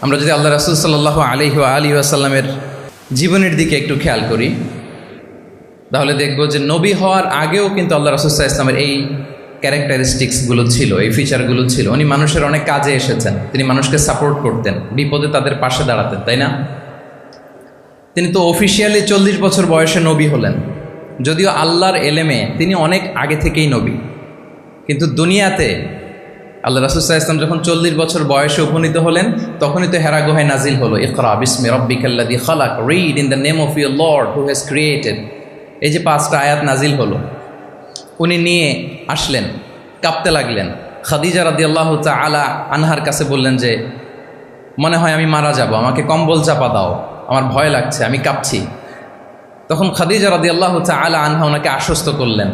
আমরা যদি আল্লাহ রাসূল সাল্লাল্লাহু আলাইহি ওয়াসাল্লামের জীবনের দিকে একটু খেয়াল করি তাহলে দেখব যে নবী হওয়ার আগেও কিন্তু আল্লাহ রাসূল সাল্লাল্লাহু আলাইহি ওয়াসাল্লামের এই ক্যারেক্টারিস্টিক্সগুলো ছিল, এই ফিচারগুলো ছিল। উনি মানুষের অনেক কাজে এসেছেন, তিনি মানুষকে সাপোর্ট করতেন, বিপদে তাদের পাশে দাঁড়াতেন, তাই না? তিনি তো অফিসিয়ালি 40 বছর বয়সে নবী হলেন, যদিও আল্লাহর এলেমে তিনি অনেক আগে থেকেই নবী। কিন্তু দুনিয়াতে আল্লাহ রাসূল সাল্লাল্লাহু আলাইহি ওয়াসাল্লাম যখন 40 বছর বয়সে উপনীত হলেন, তখনই তো হেরা গুহায় নাজিল হলো, ইকরা বিসমি রাব্বিকাল্লাযী খালাক, read in the name of your lord who has created. এই যে 5টা আয়াত নাজিল হলো, উনি নিয়ে আসলেন, কাঁপতে লাগলেন। খাদিজা রাদিয়াল্লাহু তাআলা আনহার কাছে বললেন যে মনে হয় আমি মারা যাব, আমাকে কম্বল চাপা দাও, আমার ভয় লাগছে, আমি কাঁপছি। তখন খাদিজা রাদিয়াল্লাহু তাআলা আনহা ওনাকে আশ্বস্ত করলেন,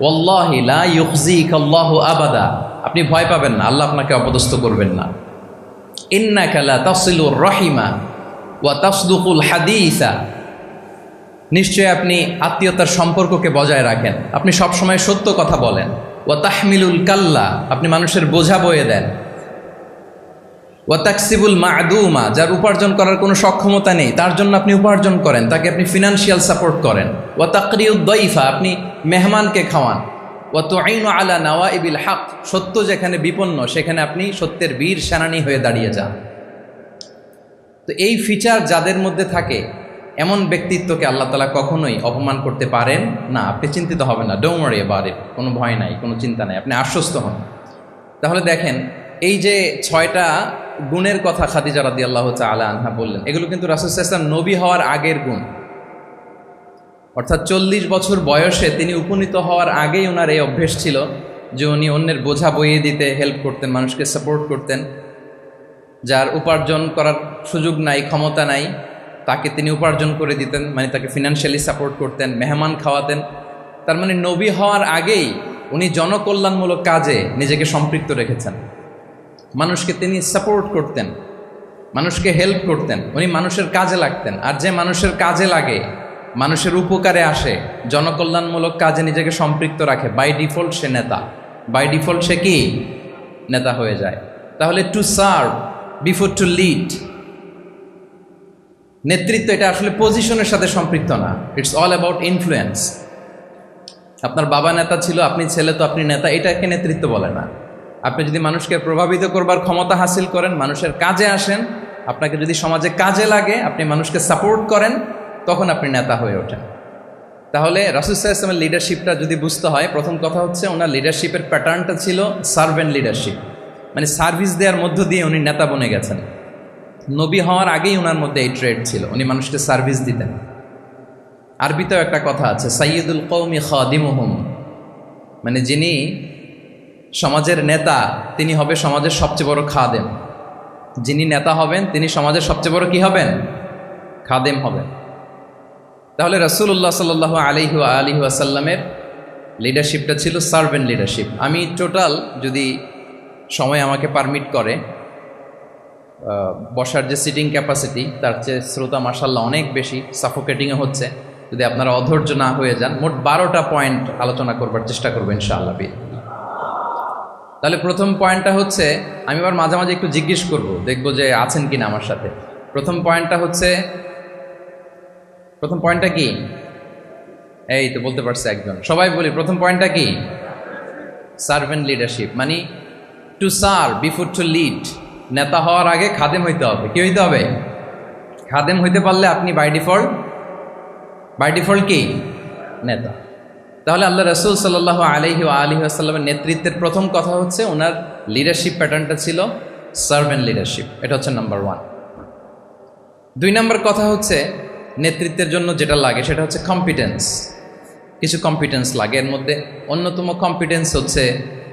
ওয়াল্লাহি লা ইউখজিকাল্লাহু আবাদা, আপনি ভয় পাবেন না, আল্লাহ আপনাকে অপদস্থ করবেন না। ইন্নাকা লা তাসিলুর রাহিমা ওয়া তাসদুকুল হাদিসা, নিশ্চয় আপনি আত্মীয়তার সম্পর্ককে বজায় রাখেন, আপনি সবসময় সত্য কথা বলেন। ওয়া তাহমিলুল কাল্লা, আপনি মানুষের বোঝা বয়ে দেন। ওয়া তাকসিবুল মা'দুমা, যার উপার্জন করার কোনো সক্ষমতা নেই তার জন্য আপনি উপার্জন করেন, তাকে আপনি ফিনান্সিয়াল সাপোর্ট করেন। ওয়া তাকরিউদ দাইফা, আপনি মেহমানকে খাওয়ান। ওয়া তুঈনু আলা নাওয়াইবিল হক, সত্য যেখানে বিপন্ন সেখানে আপনি সত্যের বীর সেনানী হয়ে দাঁড়িয়ে যান। তো এই ফিচার যাদের মধ্যে থাকে এমন ব্যক্তিত্বকে আল্লাহ তাআলা কখনোই অপমান করতে পারেন না। আপনি চিন্তিত হবেন না, ডোন্ট ওয়ারি অ্যাবাউট ইট, কোনো ভয় নাই, কোনো চিন্তা নাই, আপনি আশ্বস্ত হন। তাহলে দেখেন, এই যে 6টা গুণের কথা খাদিজা রাদিয়াল্লাহু তাআলা আনহা বললেন, এগুলো কিন্তু রাসূল সাল্লাল্লাহু আলাইহি ওয়াসাল্লাম নবী হওয়ার আগের গুণ। অর্থাৎ 40 বছর বয়সে তিনি উপনীত হওয়ার আগেই ওনার এই অভ্যেস ছিল যে উনি অন্যের বোঝা বইয়ে দিতে হেল্প করতেন, মানুষকে সাপোর্ট করতেন। যার উপার্জন করার সুযোগ নাই, ক্ষমতা নাই, তাকে তিনি উপার্জন করে দিতেন, মানে তাকে ফিনান্সিয়ালি সাপোর্ট করতেন, মেহমান খাওয়াতেন। তার মানে নবী হওয়ার আগেই উনি জনকল্যাণমূলক কাজে নিজেকে সম্পৃক্ত রেখেছেন। মানুষকে তিনি সাপোর্ট করতেন, মানুষকে হেল্প করতেন, উনি মানুষের কাজে লাগতেন। আর যে মানুষের কাজে লাগে, মানুষের উপকারে আসে, জনকল্যাণমূলক কাজে নিজেকে সম্পৃক্ত রাখে, বাই ডিফল্ট সে নেতা, বাই ডিফল্ট সে কি নেতা হয়ে যায়। তাহলে to serve before to lead, নেতৃত্ব এটা আসলে পজিশনের সাথে সম্পৃক্ত না, ইটস অল অ্যাবাউট ইনফ্লুয়েন্স। আপনার বাবা নেতা ছিল, আপনি ছেলে, তো আপনি নেতা, এটাকে নেতৃত্ব বলে না। আপনি যদি মানুষকে প্রভাবিত করবার ক্ষমতা হাসিল করেন, মানুষের কাজে আসেন, আপনাকে যদি সমাজে কাজে লাগে, আপনি মানুষকে সাপোর্ট করেন, তখন আপনি নেতা হয়ে ওঠেন। তাহলে রাসূল সাল্লাল্লাহু আলাইহি ওয়াসাল্লামের লিডারশিপটা যদি বুঝতে হয়, প্রথম কথা হচ্ছে ওনার লিডারশিপের প্যাটার্নটা ছিল সার্ভেন্ট লিডারশিপ, মানে সার্ভিস দেওয়ার মধ্য দিয়ে উনি নেতা বনে গেছেন। নবী হওয়ার আগেই ওনার মধ্যে এই ট্রেড ছিল, উনি মানুষকে সার্ভিস দিতেন। আরবিতেও একটা কথা আছে, সাইয়্যিদুল কওমি খাদিমুহুম, মানে যিনি সমাজের নেতা তিনি হবে সমাজের সবচেয়ে বড় খাদেম। যিনি নেতা হবেন তিনি সমাজের সবচেয়ে বড় কি হবেন? খাদেম হবেন। তাহলে রাসূলুল্লাহ সাল্লাল্লাহু আলাইহি ওয়াসাল্লামের লিডারশিপটা ছিল সার্ভেন্ট লিডারশিপ। আমি টোটাল, যদি সময় আমাকে পারমিট করে, বসার যে সিটিং ক্যাপাসিটি তার চেয়ে শ্রোতা মাশাআল্লাহ অনেক বেশি, সাফোকেটিংও হচ্ছে। যদি আপনারা অধৈর্য না হয়ে যান, মোট 12টা পয়েন্ট আলোচনা করবার চেষ্টা করবো ইনশাআল্লাহ। তাহলে প্রথম পয়েন্টটা হচ্ছে, আমি আবার মাঝে মাঝে একটু জিজ্ঞেস করব, দেখবো যে আছেন কিনা আমার সাথে। প্রথম পয়েন্টটা হচ্ছে, প্রথম পয়েন্টটা কি? এই তো বলতে পারছে একজন, সবাই বলি প্রথম পয়েন্টটা কি? সার্ভেন্ট লিডারশিপ, মানে to serve before to lead. নেতা হওয়ার আগে খাদেম হইতে হবে। কি হইতে হবে? খাদেম হইতে পারলে আপনি বাই ডিফল্ট কি? নেতা। তাহলে আল্লাহ রাসূল সাল্লাল্লাহু আলাইহি ওয়াসাল্লামের নেতৃত্বের প্রথম কথা হচ্ছে ওনার লিডারশিপ প্যাটার্নটা ছিল সার্ভেন্ট লিডারশিপ। এটা হচ্ছে নাম্বার 1। 2 নম্বর কথা হচ্ছে, নেতৃত্বের জন্য যেটা লাগে সেটা হচ্ছে কম্পিটেন্স। কিছু কম্পিটেন্স লাগে, এর মধ্যে অন্যতম কম্পিটেন্স হচ্ছে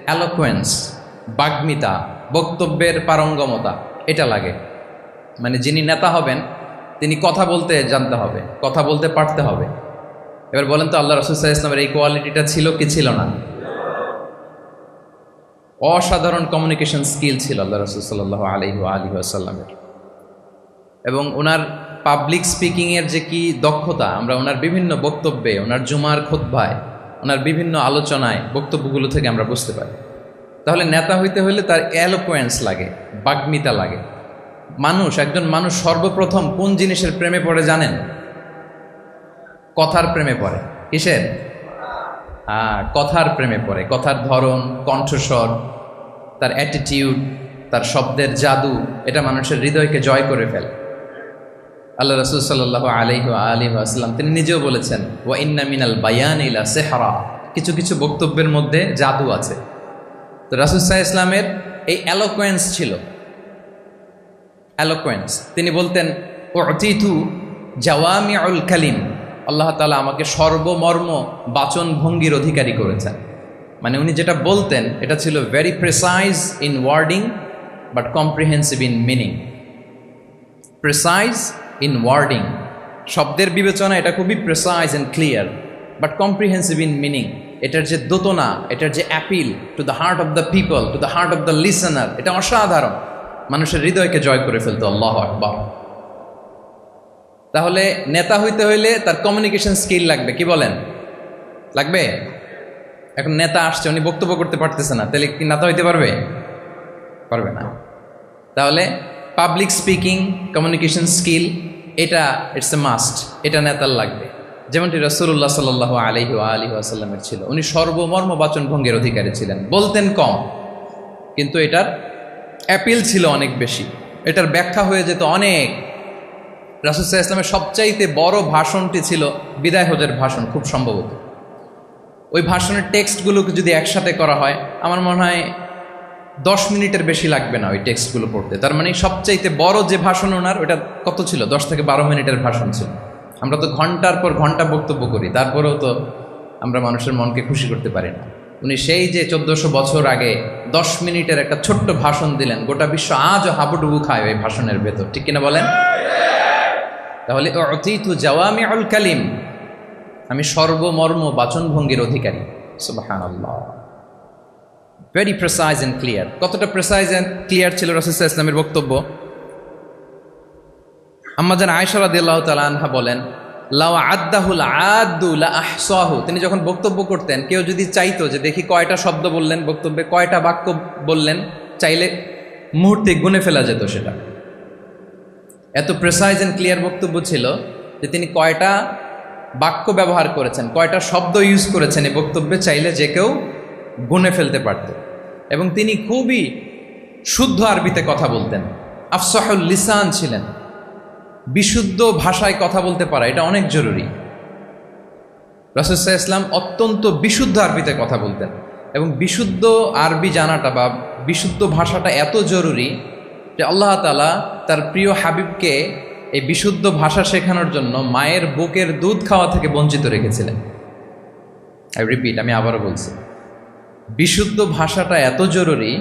অ্যালোকুয়েন্স, বাগ্মিতা, বক্তব্যের পারঙ্গমতা, এটা লাগে। মানে যিনি নেতা হবেন তিনি কথা বলতে জানতে হবে, কথা বলতে পারতে হবে। এবার বলেন তো, আল্লাহ রাসূল সাল্লাল্লাহু আলাইহি ওয়াসাল্লামের এই কোয়ালিটিটা ছিল কি ছিল না? অসাধারণ কমিউনিকেশন স্কিল ছিল আল্লাহ রাসূল সাল্লাল্লাহু আলাইহি ওয়াসাল্লামের। এবং ওনার পাবলিক স্পিকিংয়ের যে কি দক্ষতা, আমরা ওনার বিভিন্ন বক্তব্যে, ওনার জুমার খুতবায়, ওনার বিভিন্ন আলোচনায়, বক্তব্যগুলো থেকে আমরা বুঝতে পারি। তাহলে নেতা হইতে হলে তার এলোকোয়েন্স লাগে, বাগ্মিতা লাগে। একজন মানুষ সর্বপ্রথম কোন জিনিসের প্রেমে পড়ে জানেন? কথার প্রেমে পড়ে। কিসের? কথার প্রেমে পড়ে। কথার ধরন, কণ্ঠস্বর, তার অ্যাটিটিউড, তার শব্দের জাদু, এটা মানুষের হৃদয়কে জয় করে ফেলে। আল্লাহ রাসূল সাল্লাল্লাহু আলাইহি ওয়া আলিহি ওয়াসাল্লাম তিনি নিজেও বলেছেন, ওয়া ইন্না মিনাল বায়ানি লা সিহরা, কিছু কিছু বক্তব্যের মধ্যে জাদু আছে। তো রাসূল সাল্লাল্লাহু আলাইহি ওয়াসাল্লামের এই এলোকোয়েন্স ছিল, এলোকোয়েন্স। তিনি বলতেন, উতিতু জাওয়ামিউল কালিম, আল্লাহ তাআলা আমাকে সর্বমর্ম বাচন ভঙ্গির অধিকারী করেছেন। মানে উনি যেটা বলতেন এটা ছিল very precise in wording but comprehensive in meaning. Precise in wording, শব্দের বিবেচনা এটা খুবই precise and clear, but comprehensive in meaning. এটার যে দোতনা, এটার যে appeal to the heart of the people, to the heart of the listener, এটা অসাধারণ, মানুষের হৃদয়কে জয় করে ফেলতো। আল্লাহু আকবার। তাহলে নেতা হইতে হইলে তার কমিউনিকেশন স্কিল লাগবে, কি বলেন? লাগবে? এখন নেতা আসছে, উনি বক্তব্য করতে পারতেছে না, তাহলে কি নেতা হইতে পারবে? পারবে না। তাহলে পাবলিক স্পিকিং, কমিউনিকেশন স্কিল, এটা ইটস এ মাস্ট, এটা নেতার লাগবে। যেমনটি রাসূলুল্লাহ সাল্লাল্লাহু আলাইহি ওয়া আলিহি ওয়াসাল্লামের ছিল। উনি সর্বমর্ম বাচন ভঙ্গের অধিকারী ছিলেন। বলতেন কম, কিন্তু এটার অ্যাপিল ছিল অনেক বেশি, এটার ব্যাখ্যা হয়ে যেত অনেক। রাসূল সাল্লাল্লাহু আলাইহি ওয়াসাল্লামের সবচাইতে বড় ভাষণটি ছিল বিদায় হজের ভাষণ, খুব সম্ভবত। ওই ভাষণের টেক্সটগুলোকে যদি একসাথে করা হয়, আমার মনে হয় 10 মিনিটের বেশি লাগবে না ওই টেক্সটগুলো পড়তে। তার মানে সবচাইতে বড় যে ভাষণ ওনার, ওটা কত ছিল? 10 থেকে 12 মিনিটের ভাষণ ছিল। আমরা তো ঘন্টার পর ঘন্টা বক্তব্য করি, তারপরেও তো আমরা মানুষের মনকে খুশি করতে পারি না। উনি সেই যে 1400 বছর আগে 10 মিনিটের একটা ছোট্ট ভাষণ দিলেন, গোটা বিশ্ব আজও হাবুডুবু খায় ওই ভাষণের ভেতর, ঠিক কিনা বলেন? তাহলে উতিতু জাওয়ামিউল কালিম, আমি সর্বমর্ম বাচনভঙ্গির অধিকারী। সুবহানাল্লাহ, ভেরি প্রেসাইজ অ্যান্ড ক্লিয়ার। কতটা প্রেসাইজ অ্যান্ড ক্লিয়ার ছিল রাসূল সাল্লাল্লাহু আলাইহি ওয়াসাল্লামের বক্তব্য? আম্মা জান আয়েশা রাদিয়াল্লাহু তাআলা আনহা বলেন, লাউ আদ্দাহুল আদ্দু লা আহসাহু, তিনি যখন বক্তব্য করতেন, কেউ যদি চাইতো যে দেখি কয়টা শব্দ বললেন বক্তব্যে, কয়টা বাক্য বললেন, চাইলে মুহূর্তে গুনে ফেলা যেত সেটা। এত প্রেসাইজ অ্যান্ড ক্লিয়ার বক্তব্য ছিল যে তিনি কয়টা বাক্য ব্যবহার করেছেন, কয়টা শব্দ ইউজ করেছেন এই বক্তব্যে, চাইলে যে কেউ গুনে ফেলতে পারত। এবং তিনি খুবই শুদ্ধ আরবিতে কথা বলতেন, আফসাহুল লিসান ছিলেন। বিশুদ্ধ ভাষায় কথা বলতে পারা এটা অনেক জরুরি। রাসূল সাল্লাল্লাহু আলাইহি ওয়াসাল্লাম অত্যন্ত বিশুদ্ধ আরবিতে কথা বলতেন, এবং বিশুদ্ধ আরবি জানাটা বা বিশুদ্ধ ভাষাটা এত জরুরি যে আল্লাহ তাআলা তার প্রিয় হাবিবকে এই বিশুদ্ধ ভাষা শেখানোর জন্য মায়ের বুকের দুধ খাওয়া থেকে বঞ্চিত রেখেছিলেন। আই রিপিট, আমি আবারও বলছি, বিশুদ্ধ ভাষাটা এত জরুরি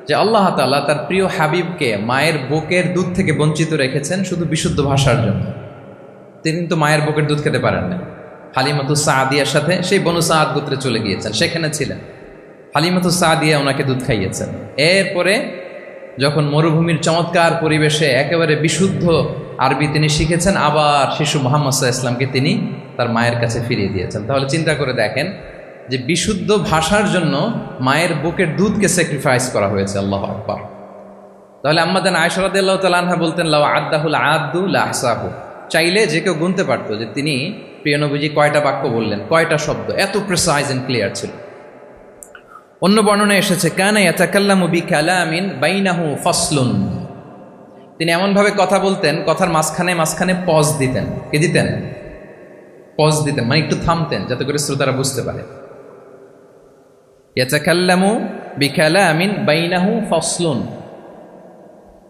যে আল্লাহ তাআলা তার প্রিয় হাবিবকে মায়ের বুকের দুধ থেকে বঞ্চিত রেখেছেন শুধু বিশুদ্ধ ভাষার জন্য। তিনি কিন্তু মায়ের বুকের দুধ খেতে পারেন না। হালিমাতু সাদিয়ার সাথে সেই বনু সাদ গোত্রে চলে গিয়েছেন, সেখানে ছিলেন। হালিমাতু সাদিয়া ওনাকে দুধ খাইয়েছেন। এরপরে যখন মরুভূমির চমৎকার পরিবেশে একেবারে বিশুদ্ধ আরবি তিনি শিখেছেন, আবার শিশু মুহাম্মদ সাল্লাল্লাহু আলাইহি ওয়াসাল্লামকে তিনি তার মায়ের কাছে ফিরিয়ে দিয়েছেন। তাহলে চিন্তা করে দেখেন যে বিশুদ্ধ ভাষার জন্য মায়ের বুকের দুধকে স্যাক্রিফাইস করা হয়েছে। আল্লাহু আকবার। তাহলে আম্মা জান আয়েশা রাদিয়াল্লাহু তাআলা আনহা বলতেন, লাউ আদ্দাহুল আদ্দু লা আহসাহু, চাইলে যে কেউ গুনতে পারতো যে তিনি প্রিয় নবীজি কয়টা বাক্য বললেন, কয়টা শব্দ, এত প্রিসাইজ এন্ড ক্লিয়ার ছিল। অন্য বর্ণনায় এসেছে, কানা ইয়াতাকাল্লামু বিকালামিন বাইনাহু ফাসলুন, তিনি এমনভাবে কথা বলতেন, কথার মাঝখানে মাঝখানে পজ দিতেন। কে দিতেন? পজ দিতেন, মানে একটু থামতেন যাতে করে শ্রোতারা বুঝতে পারে। ইয়াতাকাল্লামু বিকালামিন বাইনাহু ফাসলুন,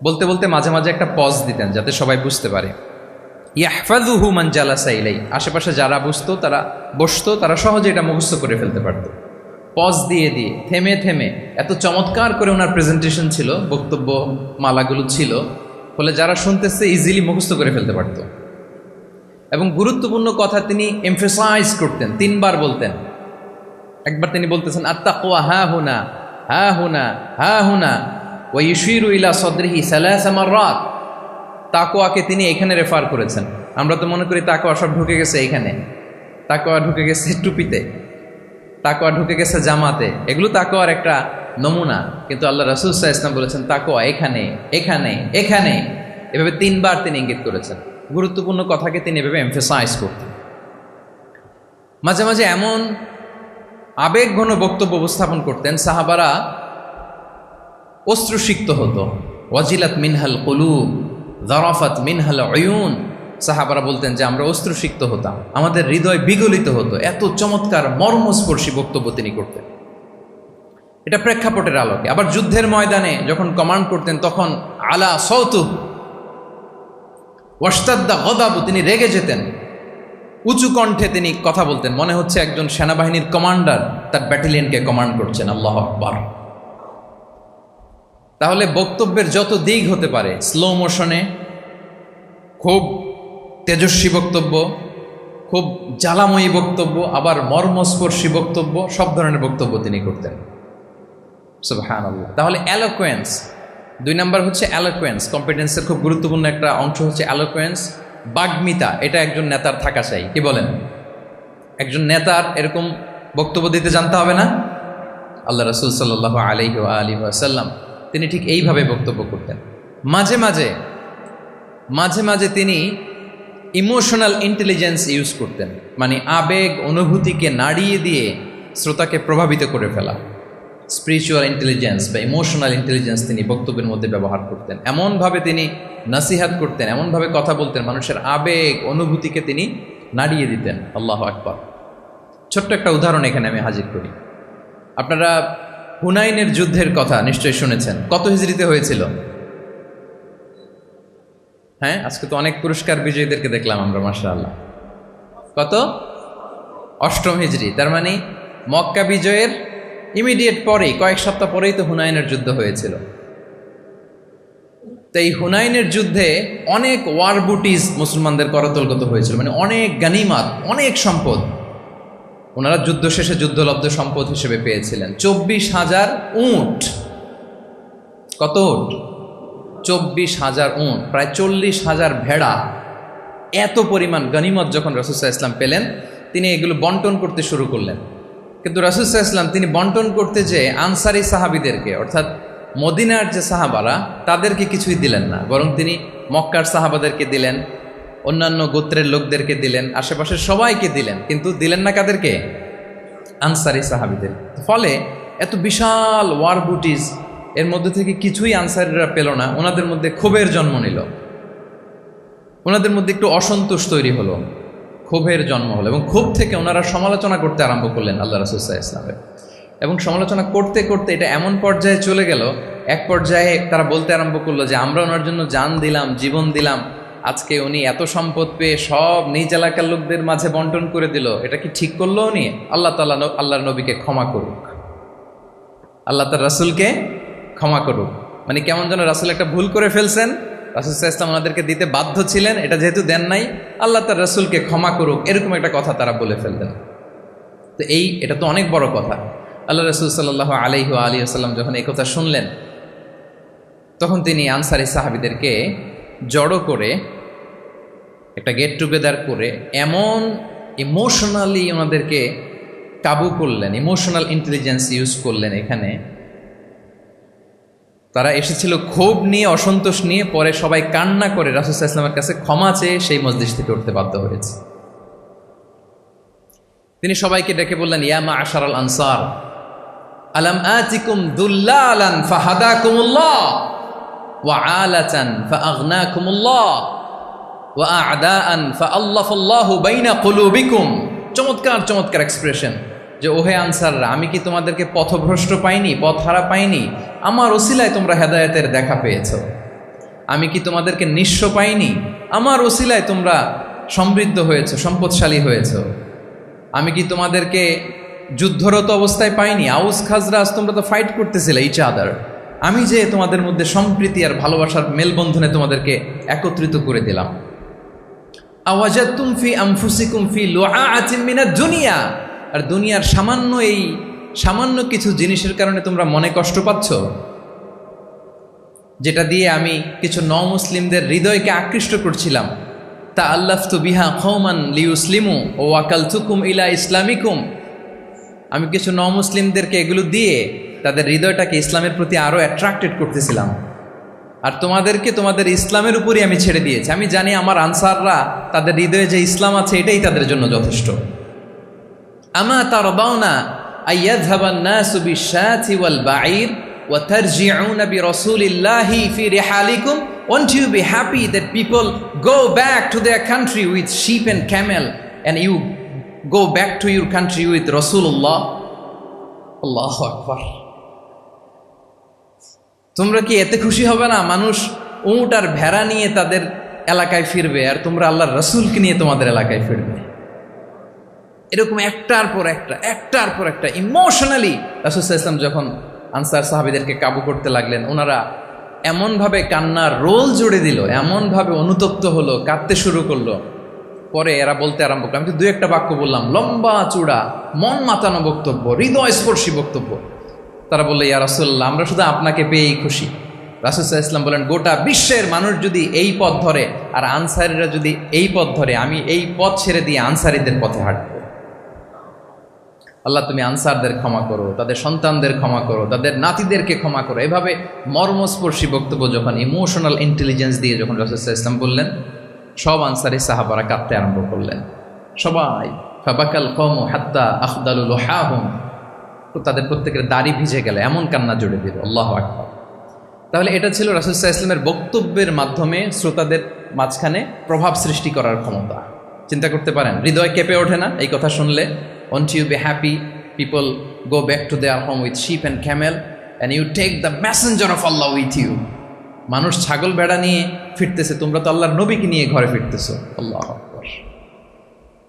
বলতে বলতে মাঝে মাঝে একটা পজ দিতেন যাতে সবাই বুঝতে পারে। ইয়াহফাযুহু মান জালাসা ইলাই, আশেপাশে যারা বসতো তারা সহজে এটা মুখস্থ করে ফেলতে পারত। পজ দিয়ে দিয়ে, থেমে থেমে, এত চমৎকার করে ওনার প্রেজেন্টেশন ছিল, বক্তব্য মালাগুলো ছিল, ফলে যারা শুনতেছে ইজিলি মুখস্থ করে ফেলতে পারত। এবং গুরুত্বপূর্ণ কথা তিনি এমফেসাইজ করতেন, 3 বার বলতেন। একবার তিনি বলতেছেন, আত্তাকওয়া হা হুনা হা হুনা হা হুনা ওয়া ইউশিরু ইলা সাদরিহি 3 মাররাত। তাকওয়াকে তিনি এখানে রেফার করেছেন। আমরা তো মনে করি তাকওয়া সব ঢুকে গেছে এখানে, তাকওয়া ঢুকে গেছে টুপিতে, তাকওয়া ঢুকে গেছে জামাতে। এগুলো তাকওয়ার একটা নমুনা, কিন্তু আল্লাহ রাসূল সাল্লাল্লাহু আলাইহি ওয়াসাল্লাম বলেছেন তাকওয়া এখানে এখানে এখানে, এভাবে 3 বার তিনি ইঙ্গিত করেছেন। গুরুত্বপূর্ণ কথাকে তিনি এভাবে এমফেসাইজ করতেন। মাঝে মাঝে এমন আবেগঘন বক্তব্য উপস্থাপন করতেন, সাহাবারা অশ্রুসিক্ত হতো। ওয়াজিলাত মিনহাল কুলুব যারাফাত মিনহাল উয়ুন, সাহাবারা বলতেন যে আমরা অশ্রুসিক্ত হতাম, আমাদের হৃদয় বিগলিত হতো। এত চমৎকার মর্মস্পর্শী বক্তব্য তিনি করতেন। এটা প্রেক্ষাপটের আলোকে। আবার যুদ্ধের ময়দানে যখন কমান্ড করতেন তখন আলা সাউতু ওয়াশতাদ্দা গদাবু, তিনি রেগে যেতেন, উঁচু কণ্ঠে তিনি কথা বলতেন, মনে হচ্ছে একজন সেনাবাহিনীর কমান্ডার তার ব্যাটালিয়নকে কমান্ড করছেন। আল্লাহু আকবার। তাহলে বক্তব্যের যত দিক হতে পারে, স্লো মোশনে, খুব তেজস্বী বক্তব্য, খুব জ্বালাময়ী বক্তব্য, আবার মর্মস্পর্শী বক্তব্য, সব ধরনের বক্তব্য তিনি করতেন। সুবহানাল্লাহ। তাহলে অ্যালোকোয়েন্স, 2 নাম্বার হচ্ছে অ্যালোকোয়েন্স। কম্পিটেন্সের খুব গুরুত্বপূর্ণ একটা অংশ হচ্ছে অ্যালোকোয়েন্স, বাগ্মিতা। এটা একজন নেতার থাকা চাই। কি বলেন? একজন নেতার এরকম বক্তব্য দিতে জানতে হবে না? আল্লাহ রাসূল সাল্লাল্লাহু আলাইহি ওয়া সাল্লাম তিনি ঠিক এইভাবে বক্তব্য করতেন। মাঝে মাঝে তিনি ইমোশনাল ইন্টেলিজেন্স ইউজ করতেন, মানে আবেগ অনুভূতিকে নাড়িয়ে দিয়ে শ্রোতাকে প্রভাবিত করে ফেলা। স্পিরিচুয়াল ইন্টেলিজেন্স বা ইমোশনাল ইন্টেলিজেন্স তিনি বক্তব্যের মধ্যে ব্যবহার করতেন। এমনভাবে তিনি নাসিহাত করতেন, এমনভাবে কথা বলতেন, মানুষের আবেগ অনুভূতিকে তিনি নাড়িয়ে দিতেন। আল্লাহু আকবার। ছোট্ট একটা উদাহরণ এখানে আমি হাজির করি। আপনারা হুনাইনের যুদ্ধের কথা নিশ্চয়ই শুনেছেন। কত হিজরিতে হয়েছিল? হ্যাঁ, আজকে তো অনেক পুরস্কার বিজয়ীদেরকে দেখলাম আমরা, মাশাআল্লাহ। কত? 8ম হিজরি। তার মানে মক্কা বিজয়ের ইমিডিয়েট পরেই, কয়েক সপ্তাহ পরেই তো হুনাইনের যুদ্ধ হয়েছিল। তো এই হুনাইনের যুদ্ধে অনেক ওয়ার বুটিজ মুসলমানদের করতলগত হয়েছিল, মানে অনেক গানিমাত, অনেক সম্পদ ওনারা যুদ্ধ শেষে যুদ্ধলব্ধ সম্পদ হিসেবে পেয়েছিলেন। 24,000 উট। কত উট? 24,000 উট, প্রায় 40,000 ভেড়া। এত পরিমাণ গনিমত যখন রাসূল সাল্লাল্লাহু আলাইহি ওয়াসাল্লাম পেলেন, তিনি এগুলো বন্টন করতে শুরু করলেন। কিন্তু রাসূল সাল্লাল্লাহু আলাইহি ওয়াসাল্লাম তিনি বন্টন করতে যে আনসারি সাহাবীদেরকে, অর্থাৎ মদিনার যে সাহাবারা, তাদেরকে কিছুই দিলেন না, বরং তিনি মক্কার সাহাবাদেরকে দিলেন, অন্যান্য গোত্রের লোকদেরকে দিলেন, আশেপাশের সবাইকে দিলেন, কিন্তু দিলেন না কাদেরকে? আনসারি সাহাবীদের। ফলে এত বিশাল ওয়ার বুটিজ, এর মধ্যে থেকে কিছুই আনসারিরা পেল না। ওনাদের মধ্যে ক্ষোভের জন্ম নিল, ওনাদের মধ্যে একটু অসন্তোষ তৈরি হলো, ক্ষোভের জন্ম হলো, এবং ক্ষোভ থেকে ওনারা সমালোচনা করতে আরম্ভ করলেন আল্লাহ রাসূল সাল্লাল্লাহু আলাইহি ওয়াসাল্লামের। এবং সমালোচনা করতে করতে এটা এমন পর্যায়ে চলে গেল, এক পর্যায়ে তারা বলতে আরম্ভ করলো যে আমরা ওনার জন্য জান দিলাম, জীবন দিলাম, আজকে উনি এত সম্পদ পেয়ে সব নিজ এলাকার লোকদের মাঝে বন্টন করে দিল, এটা কি ঠিক করলো উনি? আল্লাহ তাআলা আল্লাহর নবীকে ক্ষমা করুক, আল্লাহ তার রাসূলকে ক্ষমা করুক। মানে কেমন যেন রাসূল একটা ভুল করে ফেলছেন, রাসূল সাল্লাল্লাহু আলাইহি ওয়াসাল্লাম ওনাদেরকে দিতে বাধ্য ছিলেন, এটা যেহেতু দেন নাই, আল্লাহ তার রাসূলকে ক্ষমা করুক, এরকম একটা কথা তারা বলে ফেললেন। তো এটা তো অনেক বড় কথা। আল্লাহ রাসূল সাল্লাল্লাহু আলাইহি ওয়াসাল্লাম যখন এই কথা শুনলেন, তখন তিনি আনসারি সাহাবীদেরকে জড়ো করে একটা গেট টুগেদার করে এমন ইমোশনালি ওনাদেরকে কাবু করলেন, ইমোশনাল ইন্টেলিজেন্স ইউজ করলেন। এখানে তারা এসেছিল ক্ষোভ নিয়ে, অসন্তোষ নিয়ে, পরে সবাই কান্না করে রাসূল সাল্লাল্লাহু আলাইহি ওয়াসাল্লামের কাছে ক্ষমা চেয়ে সেই মজলিস থেকে উঠতে বাধ্য হয়েছে। তিনি সবাইকে ডেকে বললেন, ইয়া মা'আশারাল আনসার, আলাম আতিকুম দুল্লালান ফাহাদাকুমুল্লাহ ওয়া আলাতান ফাআগনাকুমুল্লাহ ওয়া আ'দাআন ফাআল্লাফাল্লাহু বাইনা কুলুবিকুম। চমৎকার চমৎকার এক্সপ্রেশন, যে ওহে আনসাররা, আমি কি তোমাদেরকে পথভ্রষ্ট পাইনি, পথহারা পাইনি? আমার ওসিলায় তোমরা হেদায়েতের দেখা পেয়েছ। আমি কি তোমাদেরকে নিঃস্ব পাইনি? আমার ওসিলায় তোমরা সমৃদ্ধ হয়েছ, সম্পদশালী হয়েছ। আমি কি তোমাদেরকে যুদ্ধরত অবস্থায় পাইনি? আউস খাজরাজ তোমরা তো ফাইট করতেছিলে ইচ আদার, আমি যে তোমাদের মধ্যে সম্প্রীতি আর ভালোবাসার মেলবন্ধনে তোমাদেরকে একত্রিত করে দিলাম। আওয়াজাতুম ফি আনফুসিকুম ফি লুআআতিন মিনাদ দুনিয়া, আর দুনিয়ার সামান্য কিছু জিনিসের কারণে তোমরা মনে কষ্ট পাচ্ছ, যেটা দিয়ে আমি কিছু মুসলিমদের হৃদয়কে আকৃষ্ট করছিলাম। তাআল্লাফতু বিহা কওমান লিউসলিমু ওয়া ওয়াকালতুকুম ইলা ইসলামিকুম, আমি কিছু মুসলিমদেরকে এগুলো দিয়ে তাদের হৃদয়টাকে ইসলামের প্রতি আরও অ্যাট্রাক্টেড করতেছিলাম, আর তোমাদেরকে তোমাদের ইসলামের উপরই আমি ছেড়ে দিয়েছি। আমি জানি আমার আনসাররা তাদের হৃদয়ে যে ইসলাম আছে এটাই তাদের জন্য যথেষ্ট। আমা তারদাউনা আইয়াযহাবান নাসু বিশ-শাতি ওয়াল বাঈর ওয়া তারজিউনা বিরাসূলিল্লাহি ফি রিহালিকুম, won't you be happy that people go back to their country with sheep and camel and you go back to your country with Rasulullah? আল্লাহু আকবার। তোমরা কি এতে খুশি হবে না মানুষ উট আর ভেড়া নিয়ে তাদের এলাকায় ফিরবে, আর তোমরা আল্লাহর রাসূলকে নিয়ে তোমাদের এলাকায় ফিরবে? এরকম একটার পর একটা ইমোশনালি রাসূল সাল্লাল্লাহু আলাইহি ওয়াসাল্লাম যখন আনসার সাহাবীদেরকে কাবু করতে লাগলেন, ওনারা এমনভাবে কান্নার রোল জুড়ে দিল, এমনভাবে অনুতপ্ত হলো, কাঁদতে শুরু করলো। পরে এরা বলতে আরম্ভ করলো, আমি তো 2-1টা বাক্য বললাম, লম্বা চূড়া মন মাতানো বক্তব্য, হৃদয়স্পর্শী বক্তব্য। তারা বললো, ইয়া রাসূলুল্লাহ, আমরা শুধু আপনাকে পেয়েই খুশি। রাসূল সাল্লাল্লাহু আলাইহি ওয়াসাল্লাম বলেন, গোটা বিশ্বের মানুষ যদি এই পথ ধরে আর আনসারীরা যদি এই পথ ধরে, আমি এই পথ ছেড়ে দিয়ে আনসারীদের পথে হাঁটব। আল্লাহ তুমি আনসারদের ক্ষমা করো, তাদের সন্তানদের ক্ষমা করো, তাদের নাতিদেরকে ক্ষমা করো। এভাবে মর্মস্পর্শী বক্তব্য যখন ইমোশনাল ইন্টেলিজেন্স দিয়ে যখন রাসূল সাল্লাল্লাহু আলাইহি ওয়াসাল্লাম বললেন, সব আনসারী সাহাবারা কাঁদতে আরম্ভ করলেন। সবাই ফাবাকাল কওমু হাত্তা আখদালু লুহাহুম, তাদের প্রত্যেকের দাড়ি ভিজে গেল, এমন কান্না জুড়ে দিল। আল্লাহু আকবার। তাহলে এটা ছিল রাসূল সাল্লাল্লাহু আলাইহি ওয়াসাল্লামের বক্তব্যের মাধ্যমে শ্রোতাদের মাঝখানে প্রভাব সৃষ্টি করার ক্ষমতা। চিন্তা করতে পারেন, হৃদয় কেঁপে ওঠে না এই কথা শুনলে? Won't you be happy people go back to their home with sheep and camel and you take the messenger of Allah with you? মানুষ ছাগল ভেড়া নিয়ে ফিরতেছে, তোমরা তো আল্লাহর নবীকে নিয়ে ঘরে ফিরতেছো। আল্লাহু আকবার।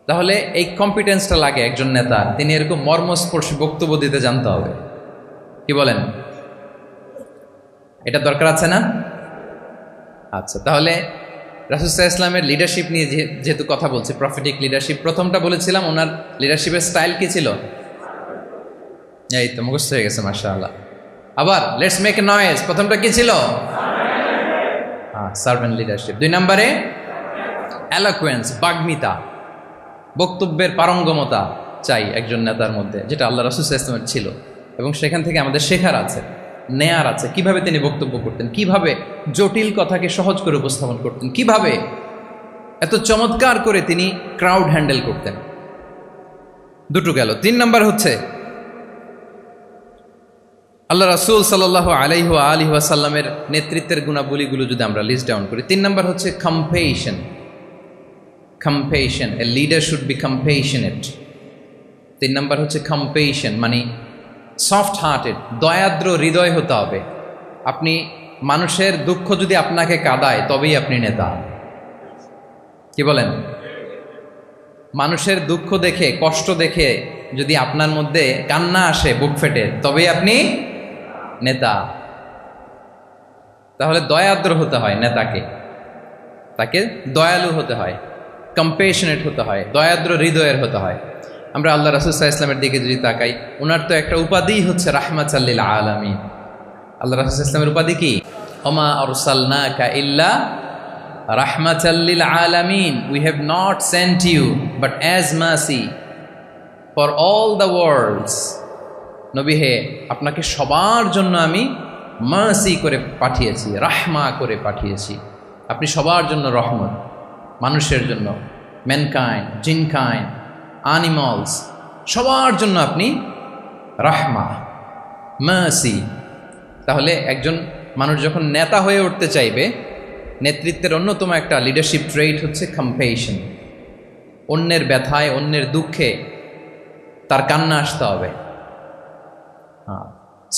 তাহলে এই কম্পিটেন্সটা লাগে একজন নেতা, তিনি এরকম মর্মস্পর্শী বক্তব্য দিতে জানতে হবে। কি বলেন? এটা দরকার আছে না? আচ্ছা, তাহলে রাসূল সাল্লাল্লাহু আলাইহি ওয়াসাল্লামের লিডারশিপ নিয়ে যেহেতু কথা বলছি, প্রফেটিক লিডারশিপ, প্রথমটা বলেছিলাম ওনার লিডারশিপের স্টাইল কি ছিল? এই তো মুখস্থ হয়ে গেছে, মাশাআল্লাহ। আবার লেটস মেক এ নয়েজ। প্রথমটা কি ছিল? Servant leadership. 2 নম্বরে এলোকুয়েন্স, বাগ্মিতা, বক্তব্যের পারঙ্গমতা চাই একজন নেতার মধ্যে, যেটা আল্লাহ রাসূল সাল্লাল্লাহু আলাইহি ওয়াসাল্লামের ছিল, এবং সেখান থেকে আমাদের শেখার আছে, নেয়ার আছে। কিভাবে তিনি বক্তব্য করতেন, কিভাবে জটিল কথাকে সহজ করে উপস্থাপন করতেন, কিভাবে এত চমৎকার করে তিনি ক্রাউড হ্যান্ডেল করতেন। দুটো গেল। 3 নম্বর হচ্ছে আল্লাহ রাসূল সাল্লাল্লাহু আলাইহি ওয়া আলিহি ওয়াসাল্লামের নেতৃত্বের গুণাবলীগুলো যদি আমরা লিস্ট ডাউন করি, 3 নম্বর হচ্ছে কম্পেশন। কম্পেশন, a leader should be compassionate. 3 নম্বর হচ্ছে কম্পেশন, মানে সফট হার্টেড, দয়াদ্র হৃদয় হতে হবে। আপনি মানুষের দুঃখ যদি আপনাকে কাঁদায় তবেই আপনি নেতা। কি বলেন? মানুষের দুঃখ দেখে, কষ্ট দেখে যদি আপনার মধ্যে কান্না আসে বুক ফেটে, তবেই আপনি নেতা। তাহলে দয়াদ্র হতে হয় নেতাকে, তাকে দয়ালু হতে হয়, কম্পেশনেট হতে হয়, দয়াদ্র হৃদয়ের হতে হয়। আমরা আল্লাহ রাসূল সাল্লাল্লাহু আলাইহি ওয়াসাল্লামের দিকে যদি তাকাই, ওনার তো একটা উপাধিই হচ্ছে রাহমাতাল লিল আলামিন। আল্লাহ রাসূল সাল্লাল্লাহু আলাইহি ওয়াসাল্লামের উপাধি কি? ওমা আরসালনাকা ইল্লা রাহমাতাল লিল আলামিন, we have not sent you but as mercy for all the worlds. নবী হে, আপনাকে সবার জন্য আমি মার্সি করে পাঠিয়েছি, রাহমা করে পাঠিয়েছি। আপনি সবার জন্য রহমত, মানুষের জন্য, ম্যানকাইন্ড, জিনকাইন্ড, অ্যানিমালস, সবার জন্য আপনি রাহমা, মার্সি। তাহলে একজন মানুষ যখন নেতা হয়ে উঠতে চাইবে, নেতৃত্বের অন্যতম একটা লিডারশিপ ট্রেইট হচ্ছে কম্পেশন। অন্যের ব্যথায়, অন্যের দুঃখে তার কান্না আসতে হবে,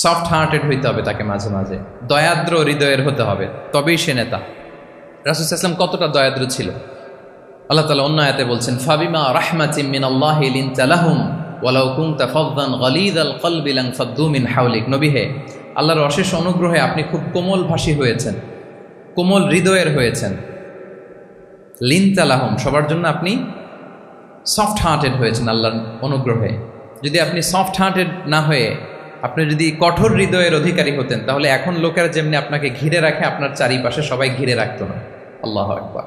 সফট হার্টেড হইতে হবে তাকে, মাঝে মাঝে দয়াদ্র হৃদয়ের হতে হবে, তবেই সে নেতা। রাসূল সাল্লাল্লাহু আলাইহি ওয়াসাল্লাম কতটা দয়াদ্র ছিল, আল্লাহ তাআলা অন্য আয়াতে বলছেন, ফাবিমা রাহমাতিম মিনাল্লাহি লিনতা লাহুম ওয়ালাউ কুনতা ফাযযান গালিযাল কলবি লানফাদ্দু মিন হাওলিক। নবী হে, আল্লাহর অশেষ অনুগ্রহে আপনি খুব কোমল ভাষী হয়েছেন, কোমল হৃদয়ের হয়েছেন। লিনতা লাহুম, সবার জন্য আপনি সফট হার্টেড হয়েছেন আল্লাহর অনুগ্রহে। যদি আপনি সফট হার্টেড না হয়ে আপনি যদি কঠোর হৃদয়ের অধিকারী হতেন, তাহলে এখন লোকেরা যেমনি আপনাকে ঘিরে রাখে, আপনার চারিপাশে সবাই ঘিরে রাখতো না। আল্লাহু আকবার।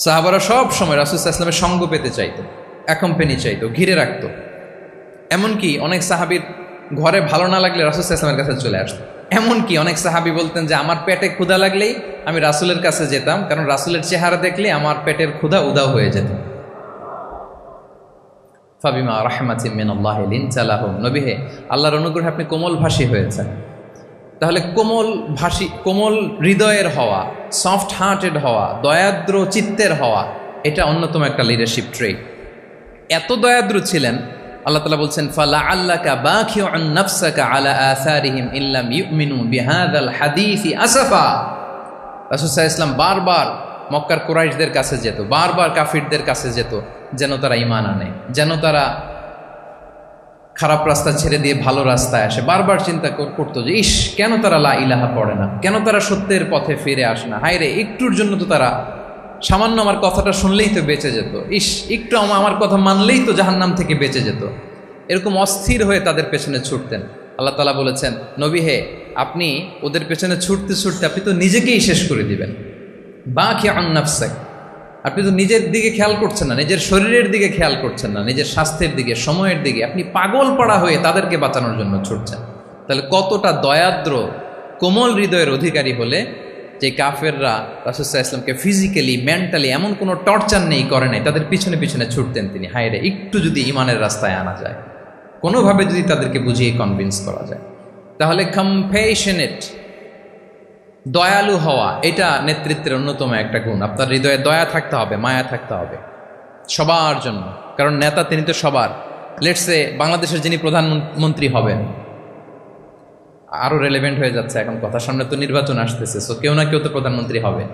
সাহাবারা সব সময় রাসূল সাল্লাল্লাহু আলাইহি ওয়াসাল্লামের সঙ্গ পেতে চাইতো, অ্যাকম্পানি চাইতো, ঘিরে রাখতো। এমনকি অনেক সাহাবীর ঘরে ভালো না লাগলে রাসূল সাল্লাল্লাহু আলাইহি ওয়াসাল্লামের কাছে চলে আসতো। এমনকি অনেক সাহাবী বলতেন যে আমার পেটে ক্ষুধা লাগলেই আমি রাসূলের কাছে যেতাম, কারণ রাসূলের চেহারা দেখলে আমার পেটের ক্ষুধা উধাও হয়ে যেত। ফাবিমা রাহমাতিন মিনাল্লাহি লিনতা লাহুম, নবী হে আল্লাহর অনুগ্রহে আপনি কোমল ভাষী হয়েছেন। তাহলে কোমল হৃদয়ের হওয়া, সফট হার্টেড হওয়া, দয়াদ্র চিত্তের হওয়া, এটা অন্যতম একটা লিডারশিপ ট্রেট। এত দয়াদ্র ছিলেন, আল্লাহ তাআলা বলছেন ফালাআল্লাকা বাখিউন নাফসাকা আলা আসারিহিম ইল্লাম ইউমিনু বিহাযাল হাদীসি আসাফা। রাসূল সাল্লাল্লাহু আলাইহি ওয়াসাল্লাম বারবার মক্কার কুরাইশদের কাছে যেত, বারবার কাফিরদের কাছে যেত, যেন তারা ঈমান আনে, যেন তারা খারাপ রাস্তা ছেড়ে দিয়ে ভালো রাস্তায় আসে। বারবার চিন্তা করতো যে ইস, কেন তারা লা ইলাহা পড়ে না, কেন তারা সত্যের পথে ফিরে আসে না, হায় রে একটুর জন্য তো তারা সামান্য আমার কথাটা শুনলেই তো বেঁচে যেত, ইস একটু আমার কথা মানলেই তো জাহান্নাম থেকে বেঁচে যেত। এরকম অস্থির হয়ে তাদের পেছনে ছুটতেন। আল্লাহ তাআলা বলেছেন, নবী হে আপনি ওদের পেছনে ছুটতে ছুটতে আপনি তো নিজেকেই শেষ করে দিবেন। বাখিউন নাফসাক, আপনি তো নিজের দিকে খেয়াল করছেন না, নিজের শরীরের দিকে খেয়াল করছেন না, নিজের স্বাস্থ্যের দিকে, সময়ের দিকে, আপনি পাগল পাড়া হয়ে তাদেরকে বাঁচানোর জন্য ছুটছেন। তাহলে কতটা দয়াদ্র কোমল হৃদয়ের অধিকারী হলে যে কাফেররা রাসূল সাল্লাল্লাহু আলাইহি ওয়াসাল্লামকে ফিজিক্যালি মেন্টালি এমন কোনো টর্চার নেই করে নাই, তাদের পিছনে পিছনে ছুটতেন তিনি। হায় রে একটু যদি ইমানের রাস্তায় আনা যায়, কোনোভাবে যদি তাদেরকে বুঝিয়ে কনভিন্স করা যায়, তাহলে কম্প্যাশনেট দয়ালু হওয়া এটা নেতৃত্বের অন্যতম একটা গুণ। আপনার হৃদয়ে দয়া থাকতে হবে, মায়া থাকতে হবে সবার জন্য, কারণ নেতা তিনি তো সবার। লেটসে বাংলাদেশের যিনি প্রধানমন্ত্রী হবেন, আরও রেলেভেন্ট হয়ে যাচ্ছে এখন কথা, সামনে তো নির্বাচন আসতেছে, সো কেউ না কেউ তো প্রধানমন্ত্রী হবে।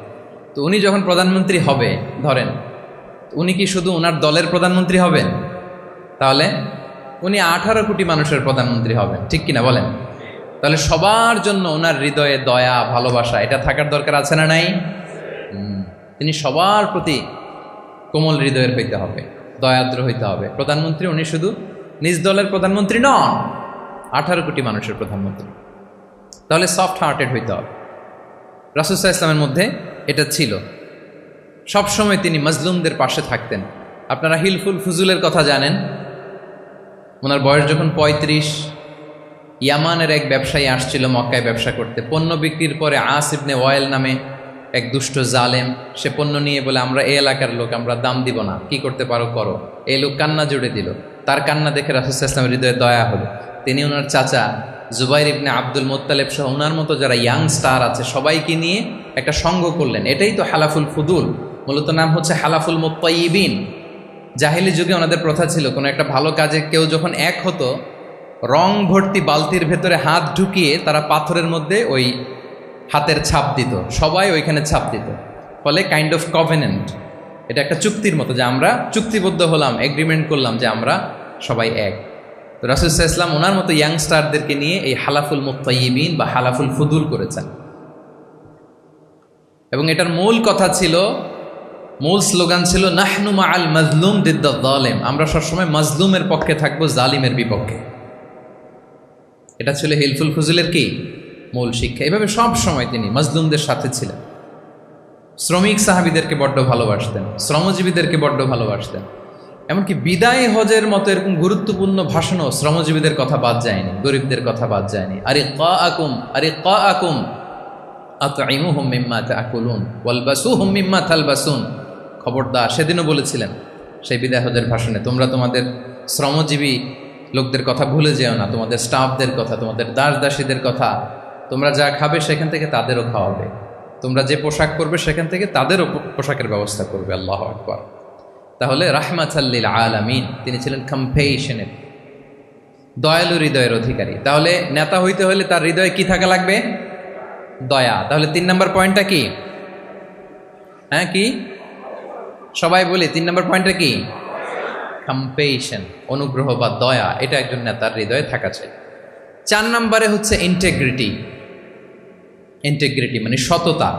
তো উনি যখন প্রধানমন্ত্রী হবে ধরেন, উনি কি শুধু ওনার দলের প্রধানমন্ত্রী হবেন? তাহলে উনি 18 কোটি মানুষের প্রধানমন্ত্রী হবেন, ঠিক কিনা বলেন? তাহলে সবার জন্য ওনার হৃদয়ে দয়া ভালোবাসা এটা থাকার দরকার আছে না নাই? তিনি সবার প্রতি কোমল হৃদয়ের হইতে হবে, দয়াদ্র হইতে হবে। প্রধানমন্ত্রী উনি শুধু নিজ দলের প্রধানমন্ত্রী নন, 18 কোটি মানুষের প্রধানমন্ত্রী। তাহলে সফট হার্টেড হইতে হবে। রাসূল সাল্লাল্লাহু আলাইহি ওয়াসাল্লামের মধ্যে এটা ছিল। সবসময় তিনি মাজলুমদের পাশে থাকতেন। আপনারা হিলফুল ফুজুলের কথা জানেন। ওনার বয়স যখন 35, ইয়ামানের এক ব্যবসায়ী আসছিল মক্কায় ব্যবসা করতে। পণ্য বিক্রির পরে আস ইবনে ওয়াইল নামে এক দুষ্ট জালেম, সে পণ্য নিয়ে বলে আমরা এই এলাকার লোক, আমরা দাম দিব না, কি করতে পারো করো। এই লোক কান্না জুড়ে দিল। তার কান্না দেখে রাসূল সাল্লাল্লাহু আলাইহি ওয়াসাল্লামের হৃদয়ে দয়া হলো। তিনি ওনার চাচা জুবাইর ইবনে আব্দুল মুত্তালিব সহ ওনার মতো যারা ইয়াং স্টার আছে সবাইকে নিয়ে একটা সংঘ করলেন। এটাই তো হালাফুল ফুদুল, মূলত নাম হচ্ছে হালাফুল মুত্তাইয়িবিন। জাহেলি যুগে ওনাদের প্রথা ছিল, কোনো একটা ভালো কাজে কেউ যখন এক হতো, রং ভর্তি বালতির ভেতরে হাত ঢুকিয়ে তারা পাথরের মধ্যে ওই হাতের ছাপ দিত, সবাই ওইখানে ছাপ দিত। ফলে কাইন্ড অফ কভেনেন্ট, এটা একটা চুক্তির মতো যে আমরা চুক্তিবদ্ধ হলাম, এগ্রিমেন্ট করলাম যে আমরা সবাই এক। তো রাসূল সাল্লাল্লাহু আলাইহি ওয়াসাল্লাম ওনার মতো ইয়াংস্টারদেরকে নিয়ে এই হালাফুল মুত্তাইয়িবিন বা হালাফুল ফুদুল করেছেন। এবং এটার মূল কথা ছিল, মূল স্লোগান ছিল নাহনু মাআল মাজলুম দিদ্দাল যালিম, আমরা সবসময় মাজলুমের পক্ষে থাকবো, জালিমের বিপক্ষে। এটা ছিল হিলফুল ফুজুলের কি মূল শিক্ষা। এভাবে সব সময় তিনি মাজলুমদের সাথে ছিলেন। শ্রমিক সাহাবীদেরকে বড্ড ভালোবাসতেন, শ্রমজীবীদেরকে বড্ড ভালোবাসতেন। এমনকি বিদায় হজের মতো এরকম গুরুত্বপূর্ণ ভাষণও শ্রমজীবীদের কথা বাদ যায়নি, গরিবদের কথা বাদ যায়নি। আরিকাআকুম আতঈমুহুম মিম্মা তাআকুলুন ওয়ালবাসুহুম মিম্মা তালবাসুন। খবরদার, সেদিনও বলেছিলেন সেই বিদায় হজের ভাষণে, তোমরা তোমাদের শ্রমজীবী লোকদের কথা ভুলে যেও না, তোমাদের স্টাফদের কথা, তোমাদের দাস দাসীদের কথা। তোমরা যা খাবে সেখান থেকে তাদেরও খাওয়াবে, তোমরা যে পোশাক পরবে সেখান থেকে তাদেরও পোশাকের ব্যবস্থা করবে। আল্লাহু আকবার। তাহলে রাহমাতাল লিল আলামিন, তিনি ছিলেন কম্প্যাশনেট, দয়ালু হৃদয়ের অধিকারী। তাহলে নেতা হইতে হলে তার হৃদয়ে কি থাকা লাগবে? দয়া। তাহলে 3 নম্বর পয়েন্টটা কি? হ্যাঁ কি সবাই বলি 3 নম্বর পয়েন্টটা কি? কম্প্যাশন, অনুগ্রহ বা দয়া, এটা একজন নেতার হৃদয়ে থাকা চাই। 4 নম্বরে হচ্ছে ইন্টেগ্রিটি। ইন্টেগ্রিটি মানে সততা,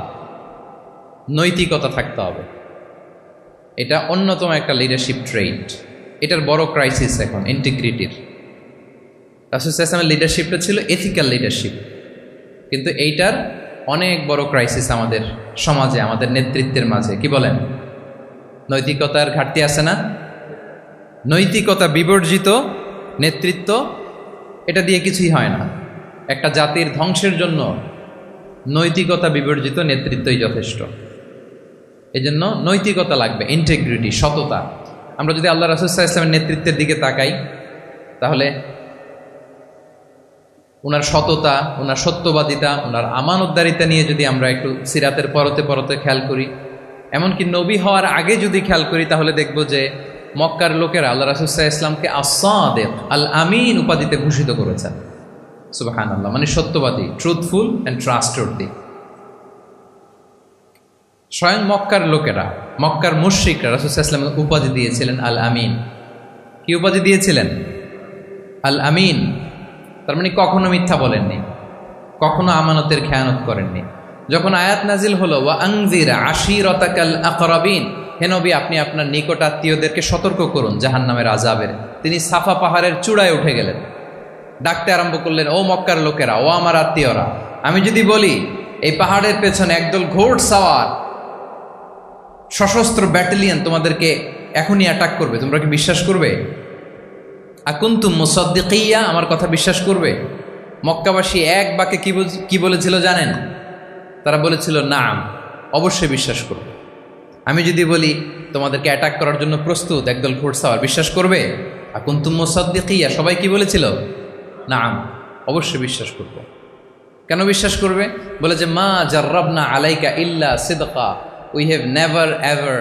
নৈতিকতা থাকতে হবে। এটা অন্যতম একটা লিডারশিপ ট্রেট। এটার বড় ক্রাইসিস এখন ইন্টিগ্রিটির। রাসূল সাল্লাল্লাহু আলাইহি ওয়াসাল্লামের লিডারশিপটা ছিল এথিক্যাল লিডারশিপ, কিন্তু এইটার অনেক বড় ক্রাইসিস আমাদের সমাজে, আমাদের নেতৃত্বের মাঝে। কি বলেন? নৈতিকতার ঘাটতি আছে না? নৈতিকতা বিবর্জিত নেতৃত্ব এটা দিয়ে কিছুই হয় না। একটা জাতির ধ্বংসের জন্য নৈতিকতা বিবর্জিত নেতৃত্বই যথেষ্ট। এই জন্য নৈতিকতা লাগবে, ইন্টিগ্রিটি, সততা। আমরা যদি আল্লাহ রাসূল সাল্লাল্লাহু আলাইহি ওয়াসাল্লামের নেতৃত্বের দিকে তাকাই, তাহলে ওনার সততা, ওনার সত্যবাদিতা, ওনার আমানতদারিতা নিয়ে যদি আমরা একটু সিরাতের পরতে পরতে খেয়াল করি, এমনকি নবী হওয়ার আগে যদি খেয়াল করি, তাহলে দেখব যে মক্কার লোকেরা আল্লাহ রাসূল সাল্লাল্লাহু আলাইহি ওয়াসাল্লামকে আস-সাদিক, আল আমিন উপাধিতে ভূষিত করেছেন। সুবহানাল্লাহ, মানে সত্যবাদী, ট্রুথফুল অ্যান্ড ট্রাস্টওয়ার্দি। স্বয়ং মক্কার লোকেরা, মক্কার মুশরিকরা রাসূল সাল্লাল্লাহু আলাইহি ওয়াসাল্লামকে উপাধি দিয়েছিলেন আল আমিন। কি উপাধি দিয়েছিলেন? আল আমিন। তার মানে কখনো মিথ্যা বলেননি, কখনো আমানতের খেয়ানত করেননি। যখন আয়াত নাজিল হলো ওয়া আনজির আশিরাতাকাল আকরাবিন, হে নবী আপনি আপনার নিকট আত্মীয়দেরকে সতর্ক করুন জাহান্নামের আযাবের, তিনি সাফা পাহাড়ের চূড়ায় উঠে গেলেন, ডাকতে আরম্ভ করলেন, ও মক্কার লোকেরা, ও আমার আত্মীয়রা, আমি যদি বলি এই পাহাড়ের পেছনে একদল ঘোড়সাওয়ার সশস্ত্র ব্যাটালিয়ন তোমাদেরকে এখনই অ্যাটাক করবে, তোমরা কি বিশ্বাস করবে? আকুনতুম মুসাদ্দিকিয়া, আমার কথা বিশ্বাস করবে? মক্কাবাসী এক বাক্যে কি বলেছিল জানেন? তারা বলেছিল নাম, অবশ্যই বিশ্বাস করবে। আমি যদি বলি তোমাদেরকে অ্যাটাক করার জন্য প্রস্তুত একদল ঘোড়সাওয়ার, বিশ্বাস করবে? আকুনতুম মুসাদ্দিকিয়া, সবাই কি বলেছিল? নাম, অবশ্যই বিশ্বাস করব। কেন বিশ্বাস করবে? বলে যে মা জাররাবনা আলাইকা ইল্লা সিদকা, we have never ever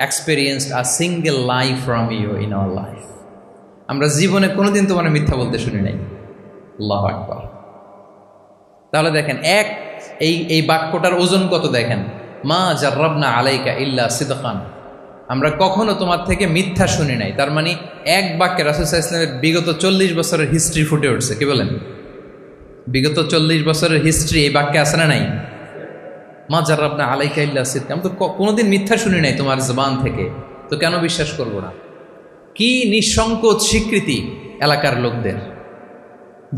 experienced a single lie from you in our life. আমরা জীবনে কোনোদিন তোমার মিথ্যা বলতে শুনি নাই। আল্লাহু আকবার। তাহলে দেখেন এই বাক্যটার ওজন কত দেখেন, মা জাররাবনা আলাইকা ইল্লা সিদকান, আমরা কখনো তোমার থেকে মিথ্যা শুনি নাই। তার মানে এক বাক্যে রাসূল সাল্লাল্লাহু আলাইহি ওয়াসাল্লামের বিগত 40 বছরের হিস্ট্রি ফুটে উঠছে। কি বলেন? বিগত 40 বছরের হিস্ট্রি এই বাক্যে আছে না নাই? মা জাররাবনা আলাইকা ইল্লা সিদকান, আমি তো কোনোদিন মিথ্যা শুনি নাই তোমার জবান থেকে, তো কেন বিশ্বাস করব না? কি নিঃসংকোচ স্বীকৃতি এলাকার লোকদের,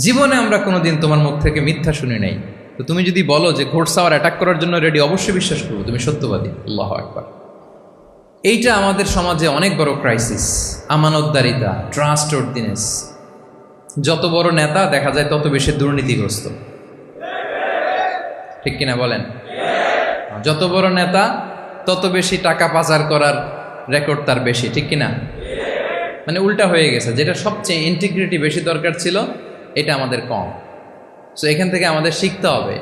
জীবনে আমরা কোনোদিন তোমার মুখ থেকে মিথ্যা শুনি নাই, তো তুমি যদি বলো যে ঘোড়সাওয়ার অ্যাটাক করার জন্য রেডি, অবশ্যই বিশ্বাস করবো, তুমি সত্যবাদী। আল্লাহু আকবার। এইটা আমাদের সমাজে অনেক বড় ক্রাইসিস, আমানতদারিতা, ট্রাস্টওয়ার্দিনেস। যত বড় নেতা দেখা যায় তত বেশি দুর্নীতিগ্রস্ত, ঠিক কিনা বলেন? যত বড় নেতা তত বেশি টাকা পাচার করার রেকর্ড তার বেশি, ঠিক কিনা? মানে উল্টা হয়ে গেছে, যেটা সবচেয়ে ইন্টিগ্রিটি বেশি দরকার ছিল এটা আমাদের কম। সো এখান থেকে আমাদের শিখতে হবে,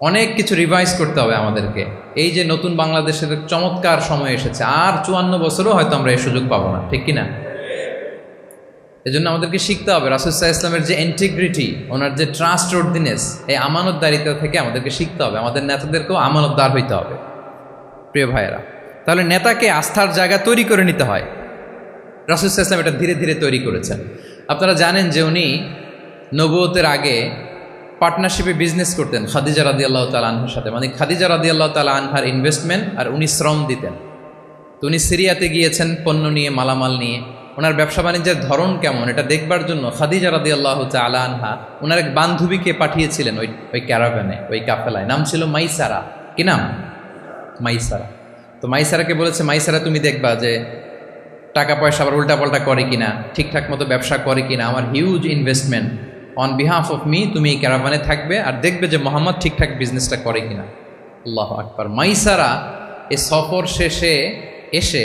অনেক কিছু রিভাইজ করতে হবে আমাদেরকে। এই যে নতুন বাংলাদেশের চমৎকার সময় এসেছে, আর 54 বছরও হয়তো আমরা এই সুযোগ পাবো না, ঠিক কিনা? এজন্য আমাদেরকে শিখতে হবে রাসূল সাল্লাল্লাহু আলাইহি ওয়াসাল্লামের যে ইন্টিগ্রিটি, ওনার যে ট্রাস্টওয়ার্দিনেস, এই আমানতদারিতা থেকে আমাদেরকে শিখতে হবে। আমাদের নেতাদেরকেও আমানতদার হইতে হবে, প্রিয় ভাইয়েরা। তাহলে নেতাকে আস্থার জায়গা তৈরি করে নিতে হয়। রাসূল সাল্লাল্লাহু আলাইহি ওয়াসাল্লাম এটা ধীরে ধীরে তৈরি করেছেন। আপনারা জানেন যে উনি নবুয়তের আগে পার্টনারশিপে বিজনেস করতেন খাদিজা রাদিয়াল্লাহু তাআলা আনহার সাথে, মানে খাদিজা রাদিয়াল্লাহু তাআলা আনহার ইনভেস্টমেন্ট আর উনি শ্রম দিতেন। তো উনি সিরিয়াতে গিয়েছেন পণ্য নিয়ে, মালামাল নিয়ে। ওনার ব্যবসা বাণিজ্যের ধরন কেমন এটা দেখবার জন্য খাদিজা রাদিয়াল্লাহু তাআলা আনহা ওনার এক বান্ধবীকে পাঠিয়েছিলেন ওই ক্যারাভ্যানে, ওই কাফেলায়। নাম ছিল মাইসারা। কি নাম? মাইসারা। তো মাইসারাকে বলেছে, মাইসারা তুমি দেখবা যে টাকা পয়সা আবার উল্টাপাল্টা করে কিনা, ঠিকঠাক মতো ব্যবসা করে কিনা, আমার huge investment, on behalf of me তুমি এই ক্যারাভানে থাকবে আর দেখবে যে মোহাম্মদ ঠিকঠাক বিজনেসটা করে কিনা। আল্লাহু আকবার। মাইসারা এই সফর শেষে এসে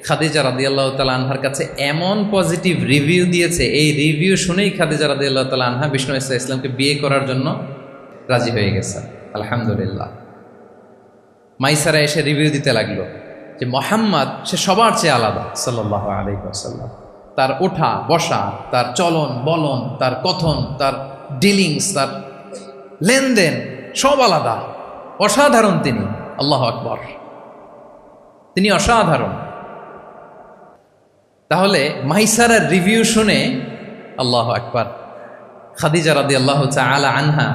খাদিজা রাদিয়াল্লাহু তাআলা আনহার কাছে এমন পজিটিভ রিভিউ দিয়েছে, এই রিভিউ শুনেই খাদিজা রাদিয়াল্লাহু তাআলা আনহা বিষ্ণু ইসলামকে বিয়ে করার জন্য রাজি হয়ে গেছে। আলহামদুলিল্লাহ। মাইসারা এসে রিভিউ দিতে লাগলো যে মোহাম্মদ সে সবার চেয়ে আলাদা সাল্লাল্লাহু আলাইহি ওয়াসাল্লাম। তার ওঠা বসা, তার চলন বলন, তার কথন, তার ডিলিংস, তার লেনদেন সব আলাদা, অসাধারণ তিনি। আল্লাহু আকবার, তিনি অসাধারণ। তাহলে মাইসারার রিভিউ শুনে আল্লাহু আকবার খাদিজা রাদিয়াল্লাহু তাআলা আনহা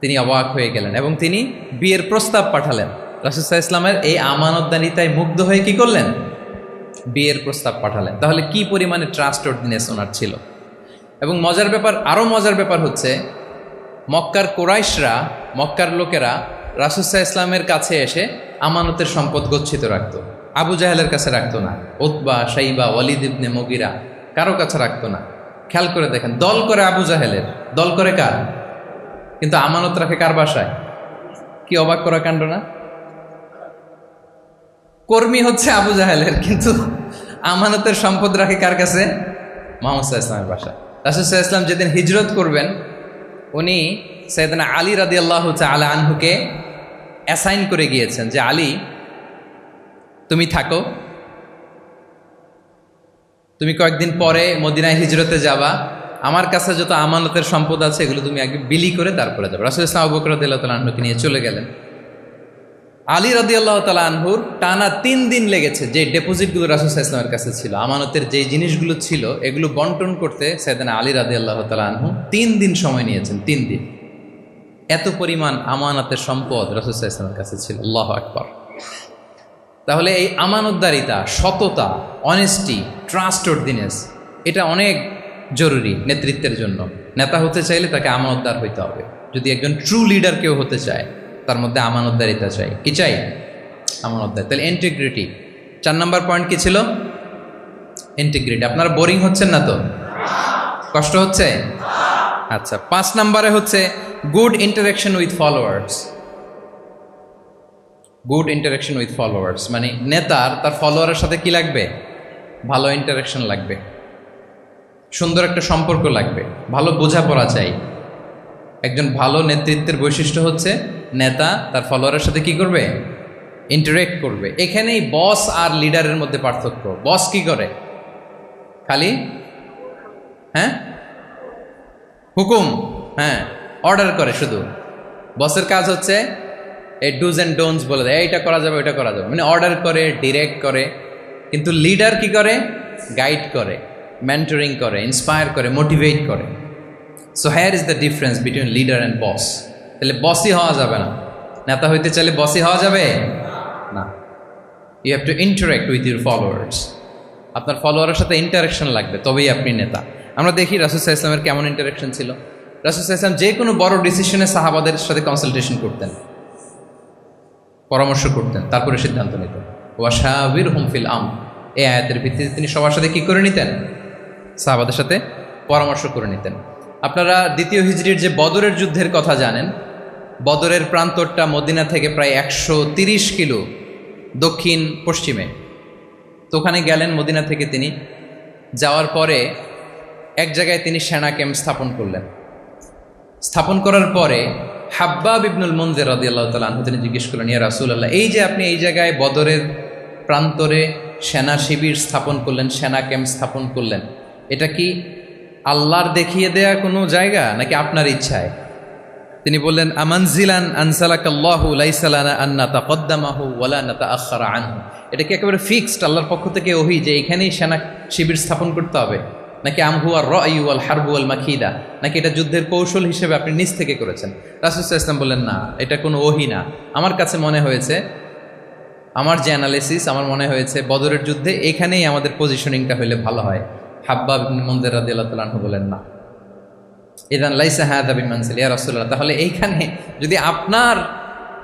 তিনি অবাক হয়ে গেলেন এবং তিনি বিয়ের প্রস্তাব পাঠালেন। রাসূল সাল্লাল্লাহু আলাইহি ওয়াসাল্লামের এই আমানতদারিতায় মুগ্ধ হয়ে কি করলেন? বিয়ের প্রস্তাব পাঠালেন। তাহলে কি পরিমাণে ট্রাস্টওয়ার্দিনেস ওনার ছিল। এবং মজার ব্যাপার, আরও মজার ব্যাপার হচ্ছে মক্কার কুরাইশরা, মক্কার লোকেরা রাসূল সাল্লাল্লাহু আলাইহি ওয়াসাল্লামের কাছে এসে আমানতের সম্পদ গচ্ছিত রাখত, আবু জাহেলের কাছে রাখতো না। উতবা, শাইবা, ওয়ালিদ ইবনে মুগিরা কারো কাছে রাখতো না। খেয়াল করে দেখেন, দল করে আবু জাহেলের, দল করে কার? কিন্তু আমানত রাখে কার বাসায়? কি অবাক করা কাণ্ড না? কর্মী হচ্ছে আবু জাহেলের, কিন্তু আমানতের সম্পদ রাখে কার কাছে? মুহাম্মদ সাল্লাল্লাহু আলাইহি ওয়াসাল্লামের বাসায়। রাসূল সাল্লাল্লাহু আলাইহি ওয়াসাল্লাম যেদিন হিজরত করবেন, উনি সাইয়েদনা আলী রাদিয়াল্লাহু তাআলা আনহুকে অ্যাসাইন করে গিয়েছেন যে আলী, তুমি থাকো, তুমি কয়েকদিন পরে মদিনায় হিজরতে যাবা, আমার কাছে যত আমানতের সম্পদ আছে এগুলো তুমি আগে বিলি করে তারপরে যাবে। রাসূল সাল্লাল্লাহু আলাইহি ওয়া সাল্লাম আবু বকর রাদিয়াল্লাহু তাআলা আনহুকে নিয়ে চলে গেলেন। আলী রাদিয়াল্লাহু তাআলা আনহুর টানা 3 দিন লেগেছে যে ডেপোজিটগুলো রাসূল সাল্লাল্লাহু আলাইহি ওয়াসাল্লামের কাছে ছিল, আমানতের যে জিনিসগুলো ছিল এগুলো বন্টন করতে সাইয়েদনা আলী রাদিয়াল্লাহু তাআলা আনহু 3 দিন সময় নিয়েছেন। 3 দিন, এত পরিমাণ আমানতের সম্পদ রাসূল সাল্লাল্লাহু আলাইহি ওয়াসাল্লামের কাছে ছিল। আল্লাহু আকবার। তাহলে এই আমানতদারিতা, সততা, অনেস্টি, ট্রাস্টওয়ার্দিনেস, এটা অনেক জরুরি নেতৃত্বের জন্য। নেতা হতে চাইলে তাকে আমানতদার হইতে হবে। যদি একজন ট্রু লিডার কেউ হতে চায়, তার মধ্যে আমানতদারিতা চাই। কি চাই? আমানতদার। তাহলে ইন্টিগ্রিটি। 4 নম্বর পয়েন্ট কি ছিল? ইন্টিগ্রিটি। আপনারা বোরিং হচ্ছেন না তো? কষ্ট হচ্ছে? আচ্ছা, 5 নম্বরে হচ্ছে good interaction with followers. Good interaction with followers মানে নেতার তার ফলোয়ারের সাথে কি লাগবে? ভালো ইন্টারাকশন লাগবে, সুন্দর একটা সম্পর্ক লাগবে, ভালো বোঝাপড়া চাই। একজন ভালো নেতৃত্বের বৈশিষ্ট্য হচ্ছে নেতা তার ফলোয়ারের সাথে কি করবে? ইন্টারেক্ট করবে। এখানেই বস আর লিডারের মধ্যে পার্থক্য। বস কি করে? খালি হুকুম, অর্ডার করে শুধু। বসের কাজ হচ্ছে এই ডুজ অ্যান্ড ডোন্টস বলে দেয়, এইটা করা যাবে, ওইটা করা যাবে, মানে অর্ডার করে, ডিরেক্ট করে। কিন্তু লিডার কি করে? গাইড করে, মেন্টরিং করে, ইন্সপায়ার করে, মোটিভেট করে। So here is the difference between leader and boss. তাহলে বসই হওয়া যাবে না। নেতা হইতে চাইলে বসই হওয়া যাবে না। You have to interact with your followers. আপনার ফলোয়ারের সাথে ইন্টারাকশন লাগবে, তবেই আপনি নেতা। আমরা দেখি রাসূল সাল্লাল্লাহু আলাইহি ওয়াসাল্লামের কেমন ইন্টারাকশন ছিল। রাসূল সাল্লাল্লাহু আলাইহি ওয়াসাল্লাম যে কোনো বড় ডিসিশনে সাহাবাদের সাথে কনসালটেশন করতেন, পরামর্শ করতেন, তারপরে সিদ্ধান্ত নিতেন। ওয়াশাবিরহুম ফিল আমর, এই আয়াতের ভিত্তিতে তিনি সবার সাথে কি করে নিতেন? সাহাবাদের সাথে পরামর্শ করে নিতেন। আপনারা দ্বিতীয় হিজরির যে বদরের যুদ্ধের কথা জানেন, বদরের প্রান্তরটা মদিনা থেকে প্রায় 130 কিলো দক্ষিণ পশ্চিমে। তো ওখানে গেলেন মদিনা থেকে তিনি। যাওয়ার পরে এক জায়গায় তিনি সেনা ক্যাম্প স্থাপন করলেন। স্থাপন করার পরে হাব্বাব ইবনুল মুনজির রাদিয়াল্লাহু তাআলা আনহু তিনি জিজ্ঞেস করলেন, ইয়া রাসূলুল্লাহ, এই যে আপনি এই জায়গায় বদরের প্রান্তরে সেনা শিবির স্থাপন করলেন, সেনা ক্যাম্প স্থাপন করলেন, এটা কি আল্লাহর দেখিয়ে দেয়া কোনো জায়গা নাকি আপনার ইচ্ছায়? তিনি বললেন, আমানজিলান আনসালাকাল্লাহু লাইসা লানা আন নাতাকদ্দামাহু ওয়ালা নাতাআখারা আনহু। এটা কি একেবারে ফিক্সড আল্লাহর পক্ষ থেকে ওহী যে এখানেই সেনা শিবির স্থাপন করতে হবে, নাকি আমহু আর রায়ু ওয়াল হারবু ওয়াল মাকিদা, নাকি এটা যুদ্ধের কৌশল হিসেবে আপনি নিজ থেকে করেছেন? রাসূল সাল্লাল্লাহু আলাইহি ওয়াসাল্লাম বললেন, না, এটা কোনো ওহী না। আমার কাছে মনে হয়েছে, আমার যে অ্যানালিসিস, আমার মনে হয়েছে বদরের যুদ্ধে এখানেই আমাদের পজিশনিংটা হইলে ভালো হয়। হাব্বাব ইবনে মুনজির রাদিয়াল্লাহু তাআলা আনহু বলেন, না, ইদান লাইসা হাযা বিমানজিল ইয়া রাসূলুল্লাহ, তাহলে এইখানে যদি আপনার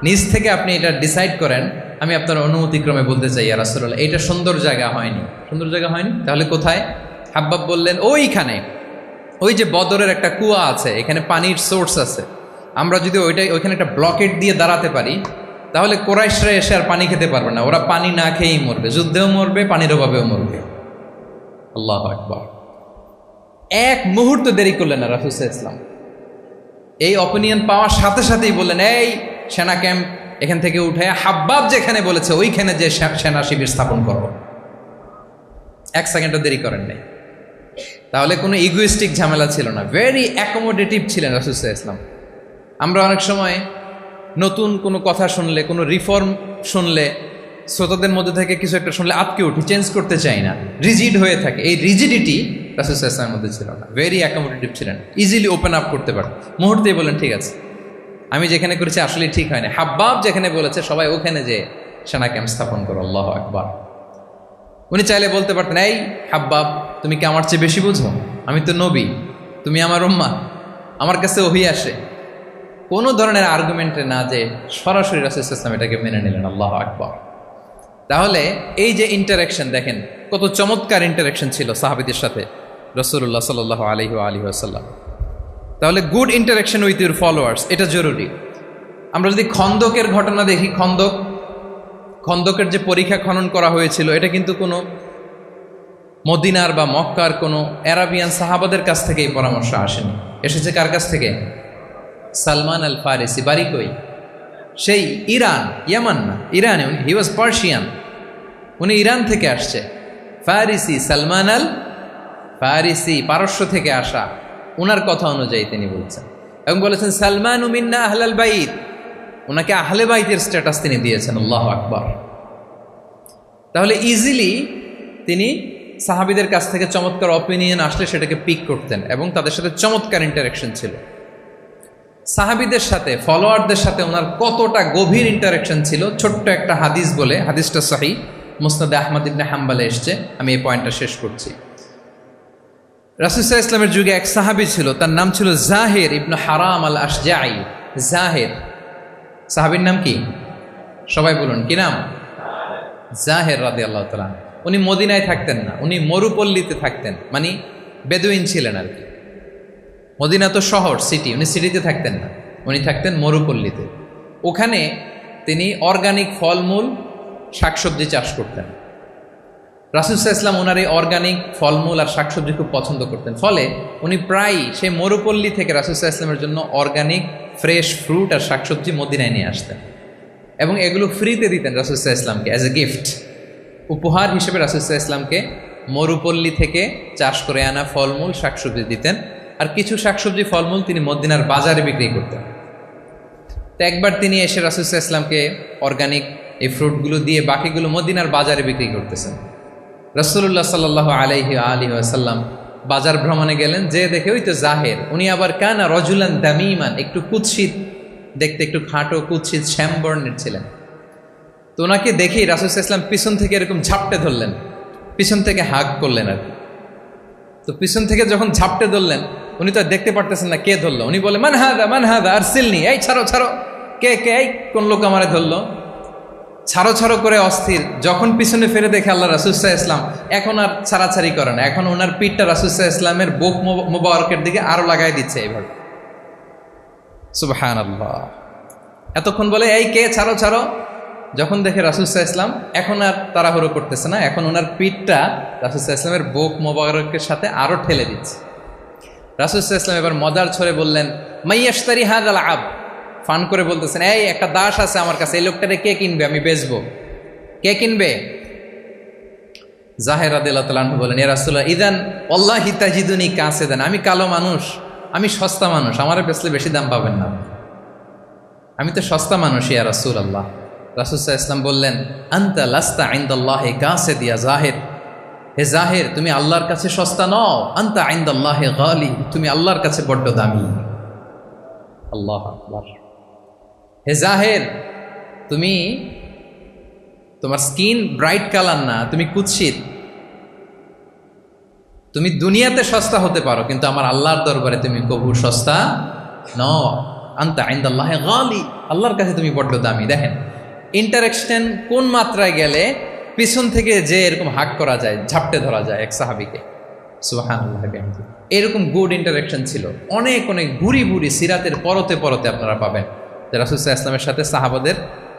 নিজ থেকে আপনি এটা ডিসাইড করেন, আমি আপনার অনুমতিক্রমে বলতে চাই ইয়া রাসূলুল্লাহ, এইটা সুন্দর জায়গা হয়নি। সুন্দর জায়গা হয়নি? তাহলে কোথায়? হাব্বাব বললেন, ওইখানে, ওই যে বদরের একটা কুয়া আছে, এখানে পানির সোর্স আছে, আমরা যদি ওইখানে একটা ব্লকেট দিয়ে দাঁড়াতে পারি, তাহলে কোরাইশরা এসে আর পানি খেতে পারবে না, ওরা পানি না খেয়েই মরবে, যুদ্ধেও মরবে, পানির অভাবেও মরবে। আল্লাহু আকবার। এক মুহূর্ত দেরি করলেন না রাসূল সাল্লাল্লাহু আলাইহি ওয়াসাল্লাম। এই অপিনিয়ন পাওয়ার সাথে সাথেই বললেন, এই সেনা ক্যাম্প এখান থেকে উঠে হাব্বাব যেখানে বলেছে ওইখানে যে সেনা শিবির স্থাপন করো। 1 সেকেন্ডও দেরি করেন নাই। তাহলে কোনো ইগোইস্টিক ঝামেলা ছিল না, ভেরি অ্যাকোমোডেটিভ ছিলেন রাসূল সাল্লাল্লাহু আলাইহি ওয়াসাল্লাম। আমরা অনেক সময় নতুন কোনো কথা শুনলে, কোনো রিফর্ম শুনলে, শ্রোতাদের মধ্যে থেকে কিছু একটা শুনলে আটকে উঠি, চেঞ্জ করতে চাই না, রিজিড হয়ে থাকে। এই রিজিডিটি রাসূল সাল্লাল্লাহু আলাইহি ওয়াসাল্লামের মধ্যে ছিল না, ভেরি অ্যাকোমোডেটিভ ছিলেন, ইজিলি ওপেন আপ করতে পারেন। মুহূর্তেই বলেন, ঠিক আছে, আমি যেখানে করেছি আসলে ঠিক হয় না। হাব্বাব যেখানে বলেছে সবাই ওখানে যে সেনা ক্যাম্প স্থাপন করো। আল্লাহু আকবার। উনি চাইলে বলতে পারতেন, এই হাব্বাব, তুমি কি আমার চেয়ে বেশি বুঝো? আমি তো নবী, তুমি আমার উম্মাহ, আমার কাছে ওহী আসে। কোনো ধরনের আর্গুমেন্টে না যে সরাসরি রাসূল সাল্লাল্লাহু আলাইহি ওয়াসাল্লাম এটাকে মেনে নিলেন। আল্লাহু আকবার। তাহলে এই যে ইন্টারাকশন দেখেন কত চমৎকার ইন্টারাকশন ছিল সাহাবীদের সাথে রাসূলুল্লাহ সাল্লাল্লাহু আলাইহি ওয়া আলিহি ওয়াসাল্লাম। তাহলে good interaction with your followers এটা জরুরি। আমরা যদি খন্দকের ঘটনা দেখি, খন্দকের যে পরীক্ষা খনন করা হয়েছিল এটা কিন্তু কোনো মদিনার বা মক্কার কোনো আরাবিয়ান সাহাবাদের কাছ থেকে এই পরামর্শ আসেনি, এসেছে কার কাছ থেকে? সালমান আল ফারিসি। বাড়ি কই? সেই ইরান, ইয়ামান না, ইরানে। হি ওয়াজ পার্সিয়ান, উনি ইরান থেকে আসছে। ফারিসি, সালমান আল ফারিসি, পারস্য থেকে আসা। উনার কথা অনুযায়ী তিনি বলছেন এবং বলেছেন সালমান মিন্না আহলাল বাইত, ওনাকে আহলে বাইতের স্ট্যাটাস তিনি দিয়েছেন। আল্লাহু আকবার। তাহলে ইজিলি তিনি সাহাবীদের কাছ থেকে চমৎকার অপিনিয়ন আসলে সেটাকে পিক করতেন এবং তাদের সাথে চমৎকার ইন্টারাকশন ছিল। সাহাবীদের সাথে, ফলোয়ারদের সাথে ওনার কতটা গভীর ইন্টারাকশন ছিল, ছোট্ট একটা হাদিস বলে, হাদিসটা সহিহ মুসনাদে আহমদ ইবনে হাম্বলে এসছে। আমি এই পয়েন্টটা শেষ করছি। রাসূল সাল্লাল্লাহু আলাইহি ওয়াসাল্লামের যুগে এক সাহাবী ছিল, তার নাম ছিল জাহির ইবনে হারাম আল আশজাঈ। জাহির সাহাবীর নাম কি? সবাই বলুন, কি নাম? জাহির রাদিয়াল্লাহু তাআলা। উনি মদিনায় থাকতেন না, উনি মরুপল্লীতে থাকতেন, মানে বেদুইন ছিলেন আর কি। মদিনা তো শহর, সিটি, উনি সিটিতে থাকতেন না, উনি থাকতেন মরুপল্লীতে। ওখানে তিনি অর্গানিক ফলমূল শাকসবজি চাষ করতেন। রাসূল সাল্লাল্লাহু আলাইহি ওয়াসাল্লাম ওনার এই অর্গানিক ফলমূল আর শাকসবজি খুব পছন্দ করতেন। ফলে উনি প্রায়ই সেই মরুপল্লী থেকে রাসূল সাল্লাল্লাহু আলাইহি ওয়াসাল্লামের জন্য অর্গানিক ফ্রেশ ফ্রুট আর শাকসবজি মদিনায় নিয়ে আসতেন এবং এগুলো ফ্রিতে দিতেন রাসূল সাল্লাল্লাহু আলাইহি ওয়াসাল্লামকে অ্যাজ এ গিফট। উপহার হিসেবে রাসূল সাল্লাল্লাহু আলাইহি ওয়াসাল্লামকে মরুপল্লী থেকে চাষ করে আনা ফলমূল শাকসবজি দিতেন, আর কিছু শাকসবজি ফলমূল তিনি মদিনার বাজারে বিক্রি করতেন। তো একবার তিনি এসে রাসূল সাল্লাল্লাহু আলাইহি ওয়াসাল্লামকে অর্গানিক এই ফ্রুটগুলো দিয়ে বাকিগুলো মদিনার বাজারে বিক্রি করতেছেন। রাসূলুল্লাহ সাল্লাল্লাহু আলাইহি ওয়াসাল্লাম বাজার ভ্রমণে গেলেন, যে দেখে ওই তো জাহের, উনি আবার কানা রজুলান দামিমান, একটু কুৎসিত দেখতে, একটু খাটো কুৎসিত শ্যামবর্ণের ছিলেন। তো ওনাকে দেখেই রাসূল সাল্লাল্লাহু আলাইহি ওয়াসাল্লাম পিছন থেকে এরকম ঝাপটে ধরলেন, পিছন থেকে হাগ করলেন আর কি। তো পিছন থেকে যখন ঝাপটে ধরলেন, উনি তো দেখতে পারতেছেন না কে ধরলো। উনি বলে মান হাদা আরসিলনি, এই ছাড়ো ছাড়ো, কে কে, এই কোন লোক আমারে ধরলো, ছাড়ো ছাড়ো করে অস্থির। যখন পিছনে ফিরে দেখে আল্লাহ রাসূল সাল্লাল্লাহু আলাইহি ওয়াসাল্লাম, এখন আর ছাড়াছাড়ি করে না, এখন ওনার পিঠটা রাসূল সাল্লাল্লাহু আলাইহি ওয়াসাল্লামের বুক মোবারকের দিকে আরো লাগাই দিচ্ছে এইভাবে। সুবহানাল্লাহ। এতক্ষণ বলে এই কে, ছাড়ো ছাড়ো। যখন দেখে রাসূল সাল্লাল্লাহু আলাইহি ওয়াসাল্লাম এখন আর তাড়াহুড়ো করতেছে না, এখন ওনার পিঠটা রাসূল সাল্লাল্লাহু আলাইহি ওয়াসাল্লামের বুক মোবারকের সাথে আরো ঠেলে দিচ্ছে। রাসূল সাল্লাল্লাহু আলাইহি ওয়াসাল্লাম এবার মজার ছলে বললেন মাইয়াশতারি হাযাল আব, ফান করে বলতেছেন, এই একটা দাস আছে আমার কাছে, এই লোকটারে কে কিনবে, আমি বেচবো, কে কিনবে? জাহের রাদিয়াল্লাহু তাআলা আনহু বলেন, ইয়া রাসূলুল্লাহ ইদান ওয়াল্লাহি তাজিদুনি কাসিদান, আমি কালো মানুষ, আমি সস্তা মানুষ, আমারে বেচলে বেশি দাম পাবেন না, আমি তো সস্তা মানুষ ইয়া রাসূলুল্লাহ। রাসূল সাল্লাল্লাহু আলাইহি ওয়াসাল্লাম বললেন আনতা লাস্তা ইনদাল্লাহি কাসিদ ইয়া জাহির, হে জাহির তুমি আল্লাহর কাছে সস্তা নও, আনতা ইনদাল্লাহি গালি, তুমি আল্লাহর কাছে বড্ড দামি। আল্লাহু আকবার। হে জাহের, তুমি, তোমার স্কিন ব্রাইট কালার না, তুমি কুৎসিত, তুমি দুনিয়াতে সস্তা হতে পারো কিন্তু আমার আল্লাহর দরবারে তুমি কবু সস্তা নও। আনতা ইনদাল্লাহি গালি, আল্লাহর কাছে তুমি বড্ড দামি। দেখেন ইন্টারাকশন কোন মাত্রায় গেলে পিছন থেকে যে এরকম হাক করা যায়, ঝাপটে ধরা যায় এক সাহাবীকে। সুবহানাল্লাহ। এরকম গুড ইন্টারাকশন ছিল অনেক অনেক ভুরি ভুরি সিরাতের পরতে পরতে আপনারা পাবেন যে রাসূল সাল্লাল্লাহু আলাইহি ওয়াসাল্লামের সাথে সাহাবাদের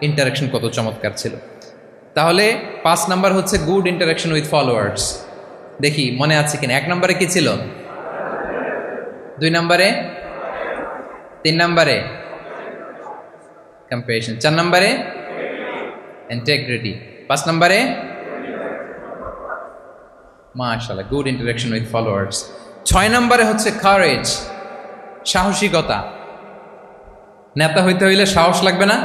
ইন্টারাকশন কত চমৎকার ছিল। তাহলে 5 নাম্বার হচ্ছে গুড ইন্টারাকশন উইথ ফলোয়ার্স। দেখি মনে আছে কিনা। 1 নম্বরে কি ছিল? 2 নম্বরে, 3 নম্বরে কম্প্যাশন, 4 নম্বরে ইন্টিগ্রিটি, 5 নম্বরে মাশাআল্লাহ গুড ইন্টারাকশন উইথ ফলোয়ার্স। 6 নম্বরে হচ্ছে কারেজ, সাহসিকতা। নেতা হইতে হইলে সাহস লাগবে না?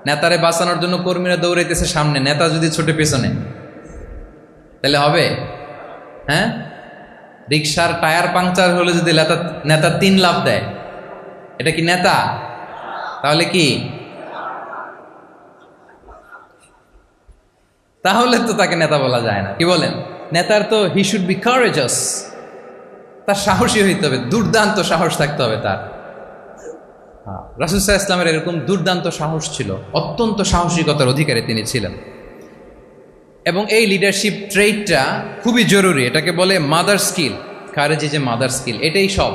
নেতারে বাঁচানোর জন্য কর্মীরা দৌড়াইতেছে সামনে, নেতা যদি ছোটে পেছনে, তাহলে হবে? হ্যাঁ, রিক্সার টায়ার পাংচার হলে যদি নেতা 3 লাফ দেয়, এটা কি নেতা? তাহলে কি? তাহলে তো তাকে নেতা বলা যায় না। কি বলেন? নেতার তো হি শুড বি কারেজাস, তার সাহসী হইতে হবে, দুর্দান্ত সাহস থাকতে হবে তার। রাসূল সাল্লাল্লাহু আলাইহি ওয়াসাল্লামের এরকম দুর্দান্ত সাহস ছিল, অত্যন্ত সাহসিকতার অধিকারী তিনি ছিলেন। এবং এই লিডারশিপ ট্রেটটা খুবই জরুরি, এটাকে বলে মাদার স্কিল। খারেজি যে মাদার স্কিল, এটাই সব।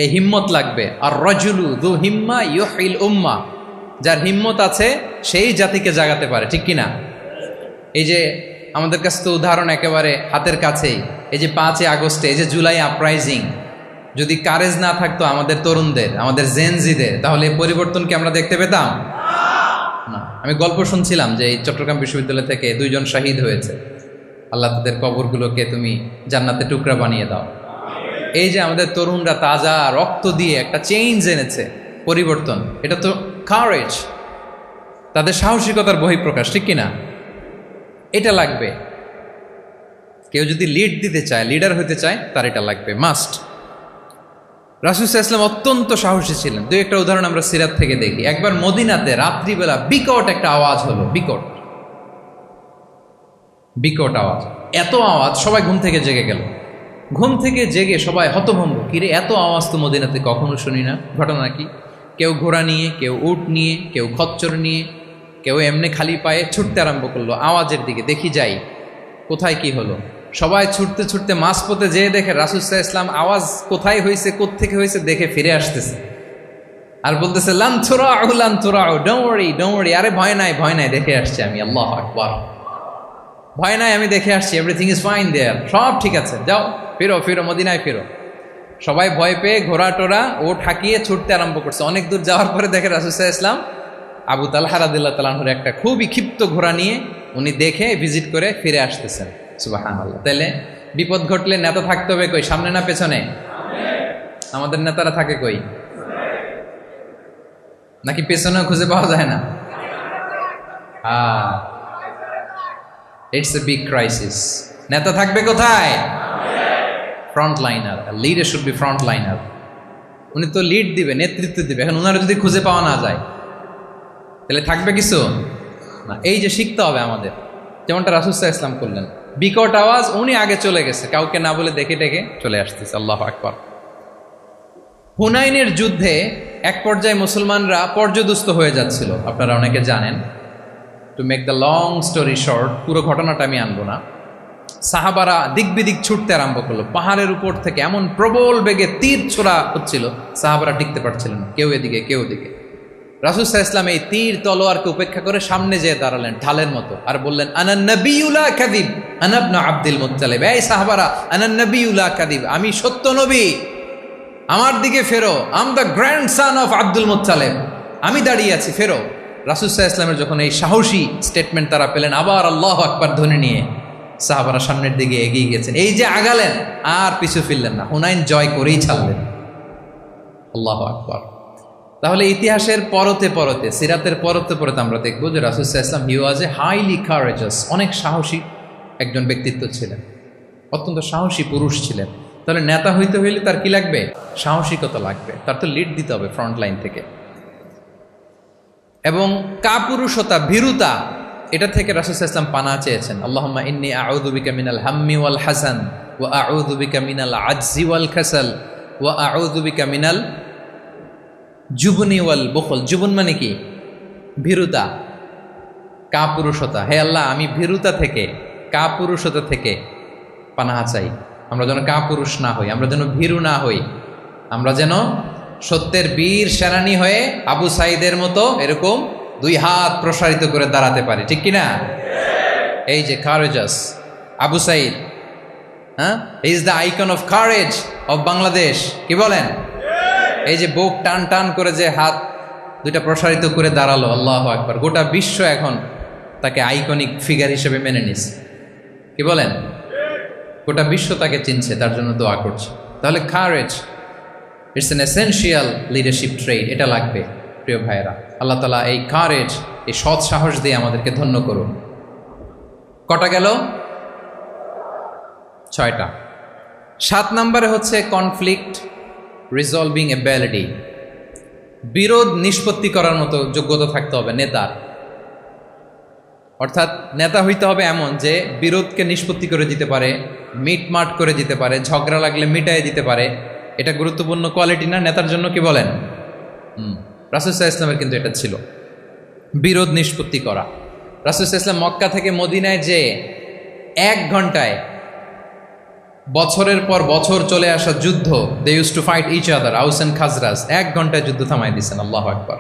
এই হিম্মত লাগবে। আর রাজুলু যু হিম্মা ইউহিল উম্মা, যার হিম্মত আছে সেই জাতিকে জাগাতে পারে, ঠিক কিনা? এই যে আমাদের কাছে তো উদাহরণ একেবারে হাতের কাছেই, এই যে 5 আগস্টে, এই যে জুলাই আপরাইজিং, যদি কারেজ না থাকতো আমাদের তরুণদের, আমাদের জেনজিদের, তাহলে এই পরিবর্তন কি আমরা দেখতে পেতাম না। আমি গল্প শুনছিলাম যে এই চট্টগ্রাম বিশ্ববিদ্যালয় থেকে 2 জন শহীদ হয়েছে। আল্লাহ তাদের কবরগুলোকে তুমি জান্নাতে টুকরা বানিয়ে দাও। এই যে আমাদের তরুণরা তাজা রক্ত দিয়ে একটা চেঞ্জ এনেছে, পরিবর্তন, এটা তো কারেজ, তাদের সাহসিকতার বহিঃপ্রকাশ, ঠিক কিনা? এটা লাগবে। কেউ যদি লিড দিতে চায়, লিডার হতে চায়, তার এটা লাগবে, মাস্ট। রাসূল সাল্লাল্লাহু আলাইহি ওয়াসাল্লাম অত্যন্ত সাহসী ছিলেন। 2-1টা উদাহরণ আমরা সিরাত থেকে দেখি। একবার মদিনাতে রাত্রিবেলা বিকট একটা আওয়াজ হলো, বিকট আওয়াজ, এত আওয়াজ সবাই ঘুম থেকে জেগে গেল। ঘুম থেকে জেগে সবাই হতভম্ব, কিরে এত আওয়াজ তো মদিনাতে কখনো শুনি না, ঘটনা কি? কেউ ঘোড়া নিয়ে, কেউ উট নিয়ে, কেউ খচ্চর নিয়ে, কেউ এমনি খালি পায়ে ছুটতে আরম্ভ করলো আওয়াজের দিকে, দেখি যাই কোথায় কি হলো। সবাই ছুটতে ছুটতে মাঝপথে যেয়ে দেখে রাসূল সাল্লাল্লাহু আলাইহি ওয়াসাল্লাম আওয়াজ কোথায় হয়েছে, কোত্থেকে হয়েছে দেখে ফিরে আসতেছে আর বলতেছে, লান তুরাউ, ডোন্ট ওয়ারি, আরে ভয় নাই, দেখে আসছি আমি, আল্লাহু আকবার, ভয় নাই, আমি দেখে আসছি, এভরিথিং ইজ ফাইন দেয়ার, সব ঠিক আছে, যাও ফিরো মদিনায় ফিরো। সবাই ভয় পেয়ে ঘোড়া টোরা ও ঠাকিয়ে ছুটতে আরম্ভ করছে। অনেক দূর যাওয়ার পরে দেখে রাসূল সাল্লাল্লাহু আলাইহি ওয়াসাল্লাম আবু তালহা রাদিয়াল্লাহু তাআলা আনহুর একটা খুবই ক্ষিপ্ত ঘোড়া নিয়ে উনি দেখে ভিজিট করে ফিরে আসতেছেন। সুবহানাল্লাহ। তাহলে বিপদ ঘটলে নেতা থাকতে হবে কই, সামনে না পেছনে? আমাদের নেতারা থাকে কই? নাকি পেছনেও খুঁজে পাওয়া যায় না? It's a big crisis. নেতা থাকবে কোথায়? Front liner. Leader should be front liner. উনি তো লিড দিবে, নেতৃত্ব দিবে। এখন ওনারা যদি খুঁজে পাওয়া না যায় তাহলে থাকবে কিছু না। এই যে শিখতে হবে আমাদের, যেমনটা রাসূল সাল্লাল্লাহু আলাইহি ওয়াসাল্লাম করলেন। বিকট আওয়াজ, উনি আগে চলে গেছে, কাউকে না বলে দেখে ডেকে চলে আসতেছে। আল্লাহু আকবার। হুনাইনের যুদ্ধে এক পর্যায়ে মুসলমানরা পর্যদুস্ত হয়ে যাচ্ছিল, আপনারা অনেকে জানেন। To make the long story short, পুরো ঘটনাটা আমি আনবো না। সাহাবারা দিক বিদিক ছুটতে আরম্ভ করলো। পাহাড়ের উপর থেকে এমন প্রবল বেগে তীর ছোড়া হচ্ছিল, সাহাবারা টিকতে পারছিলেন না, কেউ এদিকে কেউ ওদিকে। রাসূল সাল্লাল্লাহু আলাইহি ওয়াসাল্লাম এই তীর তলোয়ারকে উপেক্ষা করে সামনে যেয়ে দাঁড়ালেন ঢালের মতো, আর বললেন, আনা নবিয়্যু লা কাযিব, আনা ইবনু আব্দুল মুত্তালিব। এই সাহাবারা, আনা নবিয়্যু লা কাযিব, আমি সত্য নবী, আমার দিকে ফেরো, am the grandson of Abdul Muttalib, আমি দাঁড়িয়ে আছি, ফেরো। রাসূল সাল্লাল্লাহু আলাইহি ওয়াসাল্লামের যখন এই সাহসী স্টেটমেন্ট তারা পেলেন, আবার আল্লাহু আকবার ধ্বনি নিয়ে সাহাবারা সামনের দিকে এগিয়ে গেছেন। এই যে আগালেন, আর পিছু ফিরলেন না, হুনাইন জয় করেই ছাড়লেন। আল্লাহু আকবার। তাহলে ইতিহাসের পরতে পরতে, সিরাতের পরতে পরতে আমরা দেখবো যে রাসূল সাল্লাল্লাহু আলাইহি ওয়াসাল্লাম হি ওয়াজ এ হাইলি কারেজাস, অনেক সাহসী একজন ব্যক্তিত্ব ছিলেন, অত্যন্ত সাহসী পুরুষ ছিলেন। তাহলে নেতা হইতে হইলে তার কি লাগবে? সাহসিকতা লাগবে, তার তো লিড দিতে হবে ফ্রন্ট লাইন থেকে। এবং কাপুরুষতা, ভীরুতা, এটা থেকে রাসূল সাল্লাল্লাহু আলাইহি ওয়াসাল্লাম পানাহ চেয়েছেন। আল্লাহুম্মা ইন্নী আউযু বিকা মিনাল হাম্মি ওয়াল হাসান ওয়া আউযু বিকা মিনাল আজজি ওয়াল কাসাল ওয়া আউযু বিকা মিনাল জুবনি ওয়াল বুখল। জুবন মানে কি? ভীরুতা, কাপুরুষতা। হে আল্লাহ, আমি ভীরুতা থেকে, কাপুরুষতা থেকে পানাহ চাই। আমরা যেন কাপুরুষ না হই, আমরা যেন ভীরু না হই, আমরা যেন সত্যের বীর সেনানী হয়ে আবু সাঈদের মতো এরকম 2 হাত প্রসারিত করে দাঁড়াতে পারি, ঠিক কিনা? এই যে কারেজাস আবু সাঈদ, হ্যাঁ, is the icon of courage of Bangladesh. কি বলেন? এই যে বুক টান টান করে যে হাত 2টা প্রসারিত করে দাঁড়ালো, আল্লাহু আকবার। গোটা বিশ্ব এখন তাকে আইকনিক ফিগার হিসেবে মেনে নিছে। কি বলেন? গোটা বিশ্ব তাকে চিনছে, তার জন্য দোয়া করছে। তাহলে courage it's an essential leadership trade, এটা লাগবে প্রিয় ভাইয়েরা। আল্লাহ তাআলা এই কারেজ, এই সৎ সাহস দিয়ে আমাদেরকে ধন্য করুন। কটা গেল? 6টা। 7 নম্বরে হচ্ছে কনফ্লিক্ট রিজলভিং এবিলিটি, বিরোধ নিষ্পত্তি করার মতো যোগ্যতা থাকতে হবে নেতার। অর্থাৎ নেতা হইতে হবে এমন যে বিরোধকে নিষ্পত্তি করে দিতে পারে, মিটমাট করে দিতে পারে, ঝগড়া লাগলে মিটাই দিতে পারে। এটা গুরুত্বপূর্ণ কোয়ালিটি না নেতার জন্য? কি বলেন? রাসূল সাল্লাল্লাহু আলাইহি ওয়াসাল্লামের কিন্তু এটা ছিল, বিরোধ নিষ্পত্তি করা। রাসূল সাল্লাল্লাহু আলাইহি ওয়াসাল্লাম মক্কা থেকে মদিনায় যে 1 ঘন্টায় বছরের পর বছর চলে আসা যুদ্ধ, they use to fight each other, Aws and Khazraj, 1 ঘন্টায় যুদ্ধ থামাই দিয়েছেন। আল্লাহু আকবার।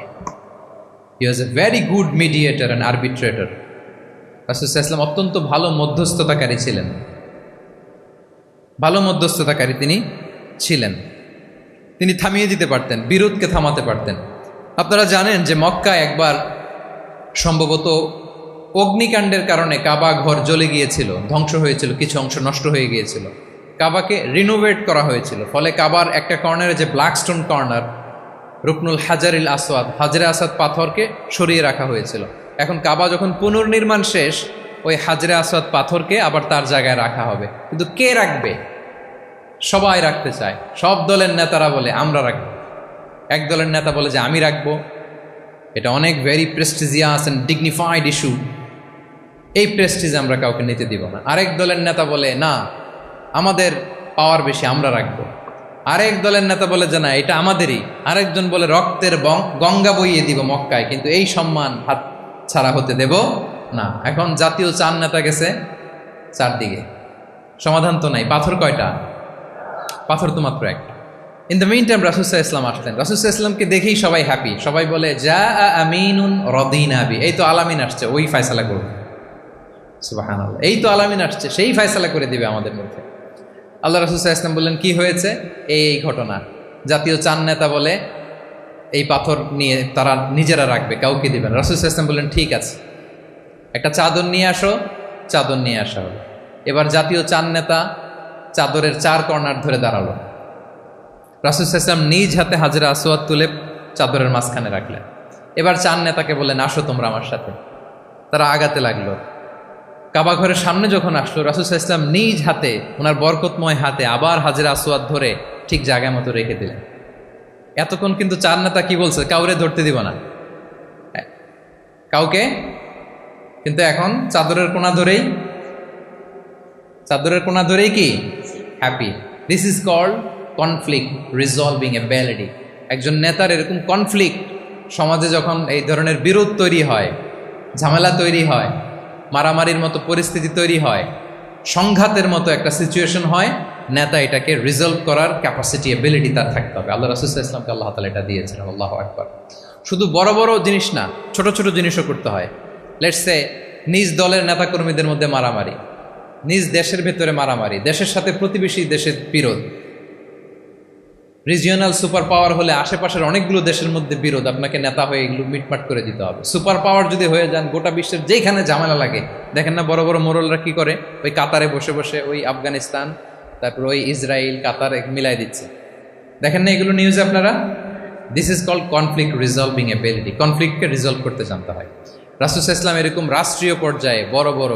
He was a very good mediator and arbitrator. রাসূল সাল্লাল্লাহু আলাইহি ওয়াসাল্লাম অত্যন্ত ভালো মধ্যস্থতাকারী ছিলেন, ভালো মধ্যস্থতাকারী তিনি ছিলেন। তিনি থামিয়ে দিতে পারতেন, বিরোধকে থামাতে পারতেন। আপনারা জানেন যে মক্কায় একবার সম্ভবত অগ্নিকাণ্ডের কারণে কাবা ঘর জ্বলে গিয়েছিল, ধ্বংস হয়েছিল, কিছু অংশ নষ্ট হয়ে গিয়েছিল। কাবাকে রিনোভেট করা হয়েছিল, ফলে কাবার একটা কর্নারে যে ব্ল্যাক স্টোন কর্নার, রুকনুল হাজারিল আসওয়াদ, হাজরে আসওয়াদ পাথরকে সরিয়ে রাখা হয়েছিল। এখন কাবা যখন পুনর্নির্মাণ শেষ, ওই হাজরে আসওয়াদ পাথরকে আবার তার জায়গায় রাখা হবে। কিন্তু কে রাখবে? সবাই রাখতে চায়, সব দলের নেতারা বলে আমরা রাখবো। এক দলের নেতা বলে যে আমি রাখবো, এটা অনেক very prestigious and dignified issue, এই প্রেস্টিজ আমরা কাউকে নিতে দিব না। আরেক দলের নেতা বলে না, আমাদের পাওয়ার বেশি, আমরা রাখবো। আরেক দলের নেতা বলে যে না, এটা আমাদেরই। আরেকজন বলে রক্তের গঙ্গা বইয়ে দিব মক্কায়, কিন্তু এই সম্মান হাত ছাড়া হতে দেব না। এখন জাতীয় চার নেতা গেছে চারদিকে, সমাধান তো নাই। পাথর কয়টা? পাথর তো মাত্র একটা। ইন দ্য মিন টাইম রাসূল সাল্লাল্লাহু আলাইহি ওয়াসাল্লাম আসলেন। রাসূল সাল্লাল্লাহু আলাইহি ওয়াসাল্লামকে দেখেই সবাই হ্যাপি, সবাই বলে যা আমিনুন রদিনা বি, এই তো আলামিন আসছে, ওই ফয়সালা করবে। সুবহানাল্লাহ, এই তো আলামিন আসছে, সেই ফয়সালা করে দিবে আমাদের মধ্যে। আল্লাহ রাসূল সাল্লাল্লাহু আলাইহি ওয়াসাল্লাম বললেন কি হয়েছে? এই ঘটনা। জাতীয় চার নেতা বলে এই পাথর নিয়ে তারা নিজেরা রাখবে, কাউকে দিবেন। রাসূল সাল্লাল্লাহু আলাইহি ওয়াসাল্লাম বললেন ঠিক আছে, একটা চাদর নিয়ে আসো। চাদর নিয়ে আসা হলো। এবার জাতীয় চার নেতা চাদরের 4 কর্নার ধরে দাঁড়ালো। রাসূল সাল্লাল্লাহু আলাইহি ওয়াসাল্লাম নিজ হাতে হাজরে আসওয়াদ তুলে চাদরের মাঝখানে রাখলেন। এবার চার নেতাকে বললেন আসো তোমরা আমার সাথে। তারা আগাতে লাগলো। কাবা ঘরের সামনে যখন আসলো, রাসূল সাল্লাল্লাহু আলাইহি ওয়াসাল্লাম নিজ হাতে, ওনার বরকতময় হাতে আবার হাজরে আসওয়াদ ধরে ঠিক জায়গায় মতো রেখে দিলেন। এতক্ষণ কিন্তু চার নেতা কি বলছে? কাউরে ধরতে দিব না, কাউকে। কিন্তু এখন চাদরের কোনা ধরেই কি happy. This is called conflict resolving ability. একজন নেতার এরকম কনফ্লিক্ট, সমাজে যখন এই ধরনের বিরোধ তৈরি হয়, ঝামেলা তৈরি হয়, মারামারির মতো পরিস্থিতি তৈরি হয়, সংঘাতের মতো একটা সিচুয়েশন হয়, নেতা এটাকে রিজলভ করার ক্যাপাসিটি, এবিলিটি তার থাকতে হবে। আল্লাহ রাসূল সাল্লাল্লাহু আলাইহি ওয়াসাল্লামকে আল্লাহ তাআলা এটা দিয়েছেন। আল্লাহু আকবার। শুধু বড় বড় জিনিস না, ছোট ছোট জিনিসও করতে হয়। লেটস সে নিজ দলের নেতাকর্মীদের মধ্যে মারামারি, নিজ দেশের ভেতরে মারামারি, দেশের সাথে প্রতিবেশী দেশের বিরোধ, রিজিওনাল সুপার পাওয়ার হলে আশেপাশের অনেকগুলো দেশের মধ্যে বিরোধ, আপনাকে নেতা হয়ে এগুলো মিটমাট করে দিতে হবে। সুপার পাওয়ার যদি হয়ে যান, গোটা বিশ্বের যেখানে ঝামেলা লাগে, দেখেন না বড় বড় মোরলরা কি করে, ওই কাতারে বসে বসে ওই আফগানিস্তান, তারপর ওই ইসরায়েল, কাতার মিলাই দিচ্ছে। দেখেন না এগুলো নিউজে আপনারা? This is called conflict resolving ability. কনফ্লিক্টকে রিজলভ করতে জানতে হয়। রাসূল সাল্লাল্লাহু আলাইহি ওয়াসাল্লাম এরকম রাষ্ট্রীয় পর্যায়ে, বড় বড়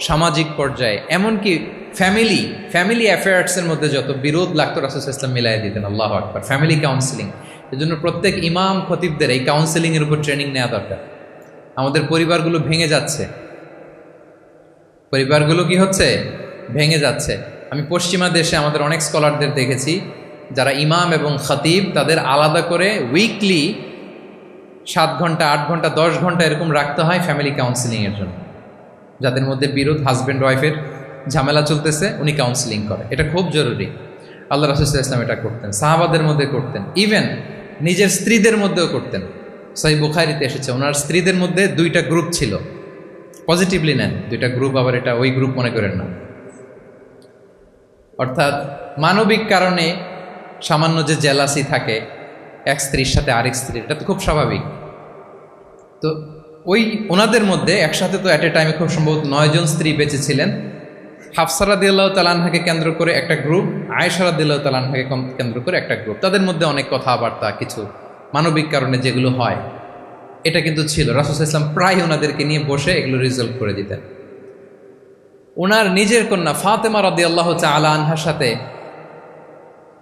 সামাজিক পর্যায়ে, এমনকি ফ্যামিলি অ্যাফেয়ার্সের মধ্যে যত বিরোধ লাগতো, রাসূল সাল্লাল্লাহু আলাইহি ওয়াসাল্লাম মিলাই দিতেন। আল্লাহু আকবার। ফ্যামিলি কাউন্সিলিং, এই জন্য প্রত্যেক ইমাম খতিবদের এই কাউন্সিলিংয়ের উপর ট্রেনিং নেওয়া দরকার। আমাদের পরিবারগুলো ভেঙে যাচ্ছে, পরিবারগুলো কি হচ্ছে? ভেঙে যাচ্ছে। আমি পশ্চিমা দেশে আমাদের অনেক স্কলারদের দেখেছি, যারা ইমাম এবং খতিব, তাদের আলাদা করে উইকলি 7 ঘন্টা, 8 ঘন্টা, 10 ঘন্টা এরকম রাখতে হয় ফ্যামিলি কাউন্সিলিংয়ের জন্য। যাদের মধ্যে বিরোধ, হাজব্যান্ড ওয়াইফের ঝামেলা চলতেছে, উনি কাউন্সিলিং করে। এটা খুব জরুরি। আল্লাহ রাসূল সাল্লাল্লাহু আলাইহি ওয়াসাল্লাম এটা করতেন, সাহাবাদের মধ্যে করতেন, ইভেন নিজের স্ত্রীদের মধ্যেও করতেন। সহিহ বুখারীতে এসেছে, ওনার স্ত্রীদের মধ্যে 2টা গ্রুপ ছিল। পজিটিভলি নেন, 2টা গ্রুপ, আবার এটা ওই গ্রুপ মনে করেন না। অর্থাৎ মানবিক কারণে সামান্য যে জেলাসি থাকে এক স্ত্রীর সাথে আরেক স্ত্রীর, এটা তো খুব স্বাভাবিক। তো ওই ওনাদের মধ্যে একসাথে তো অ্যাট এ টাইমে খুব সম্ভবত 9 জন স্ত্রী বেঁচে ছিলেন। হাফসা রাদিয়াল্লাহু তাআলা আনহাকে কেন্দ্র করে একটা গ্রুপ, আয়েশা রাদিয়াল্লাহু তাআলা আনহাকে কেন্দ্র করে একটা গ্রুপ। তাদের মধ্যে অনেক কথাবার্তা, কিছু মানবিক কারণে যেগুলো হয়, এটা কিন্তু ছিল। রাসূল সাল্লাল্লাহু আলাইহি ওয়াসাল্লাম প্রায় ওনাদেরকে নিয়ে বসে এগুলো রিজলভ করে দিতেন। ওনার নিজের কন্যা ফাতেমা রাদিয়াল্লাহু তাআলা আনহার সাথে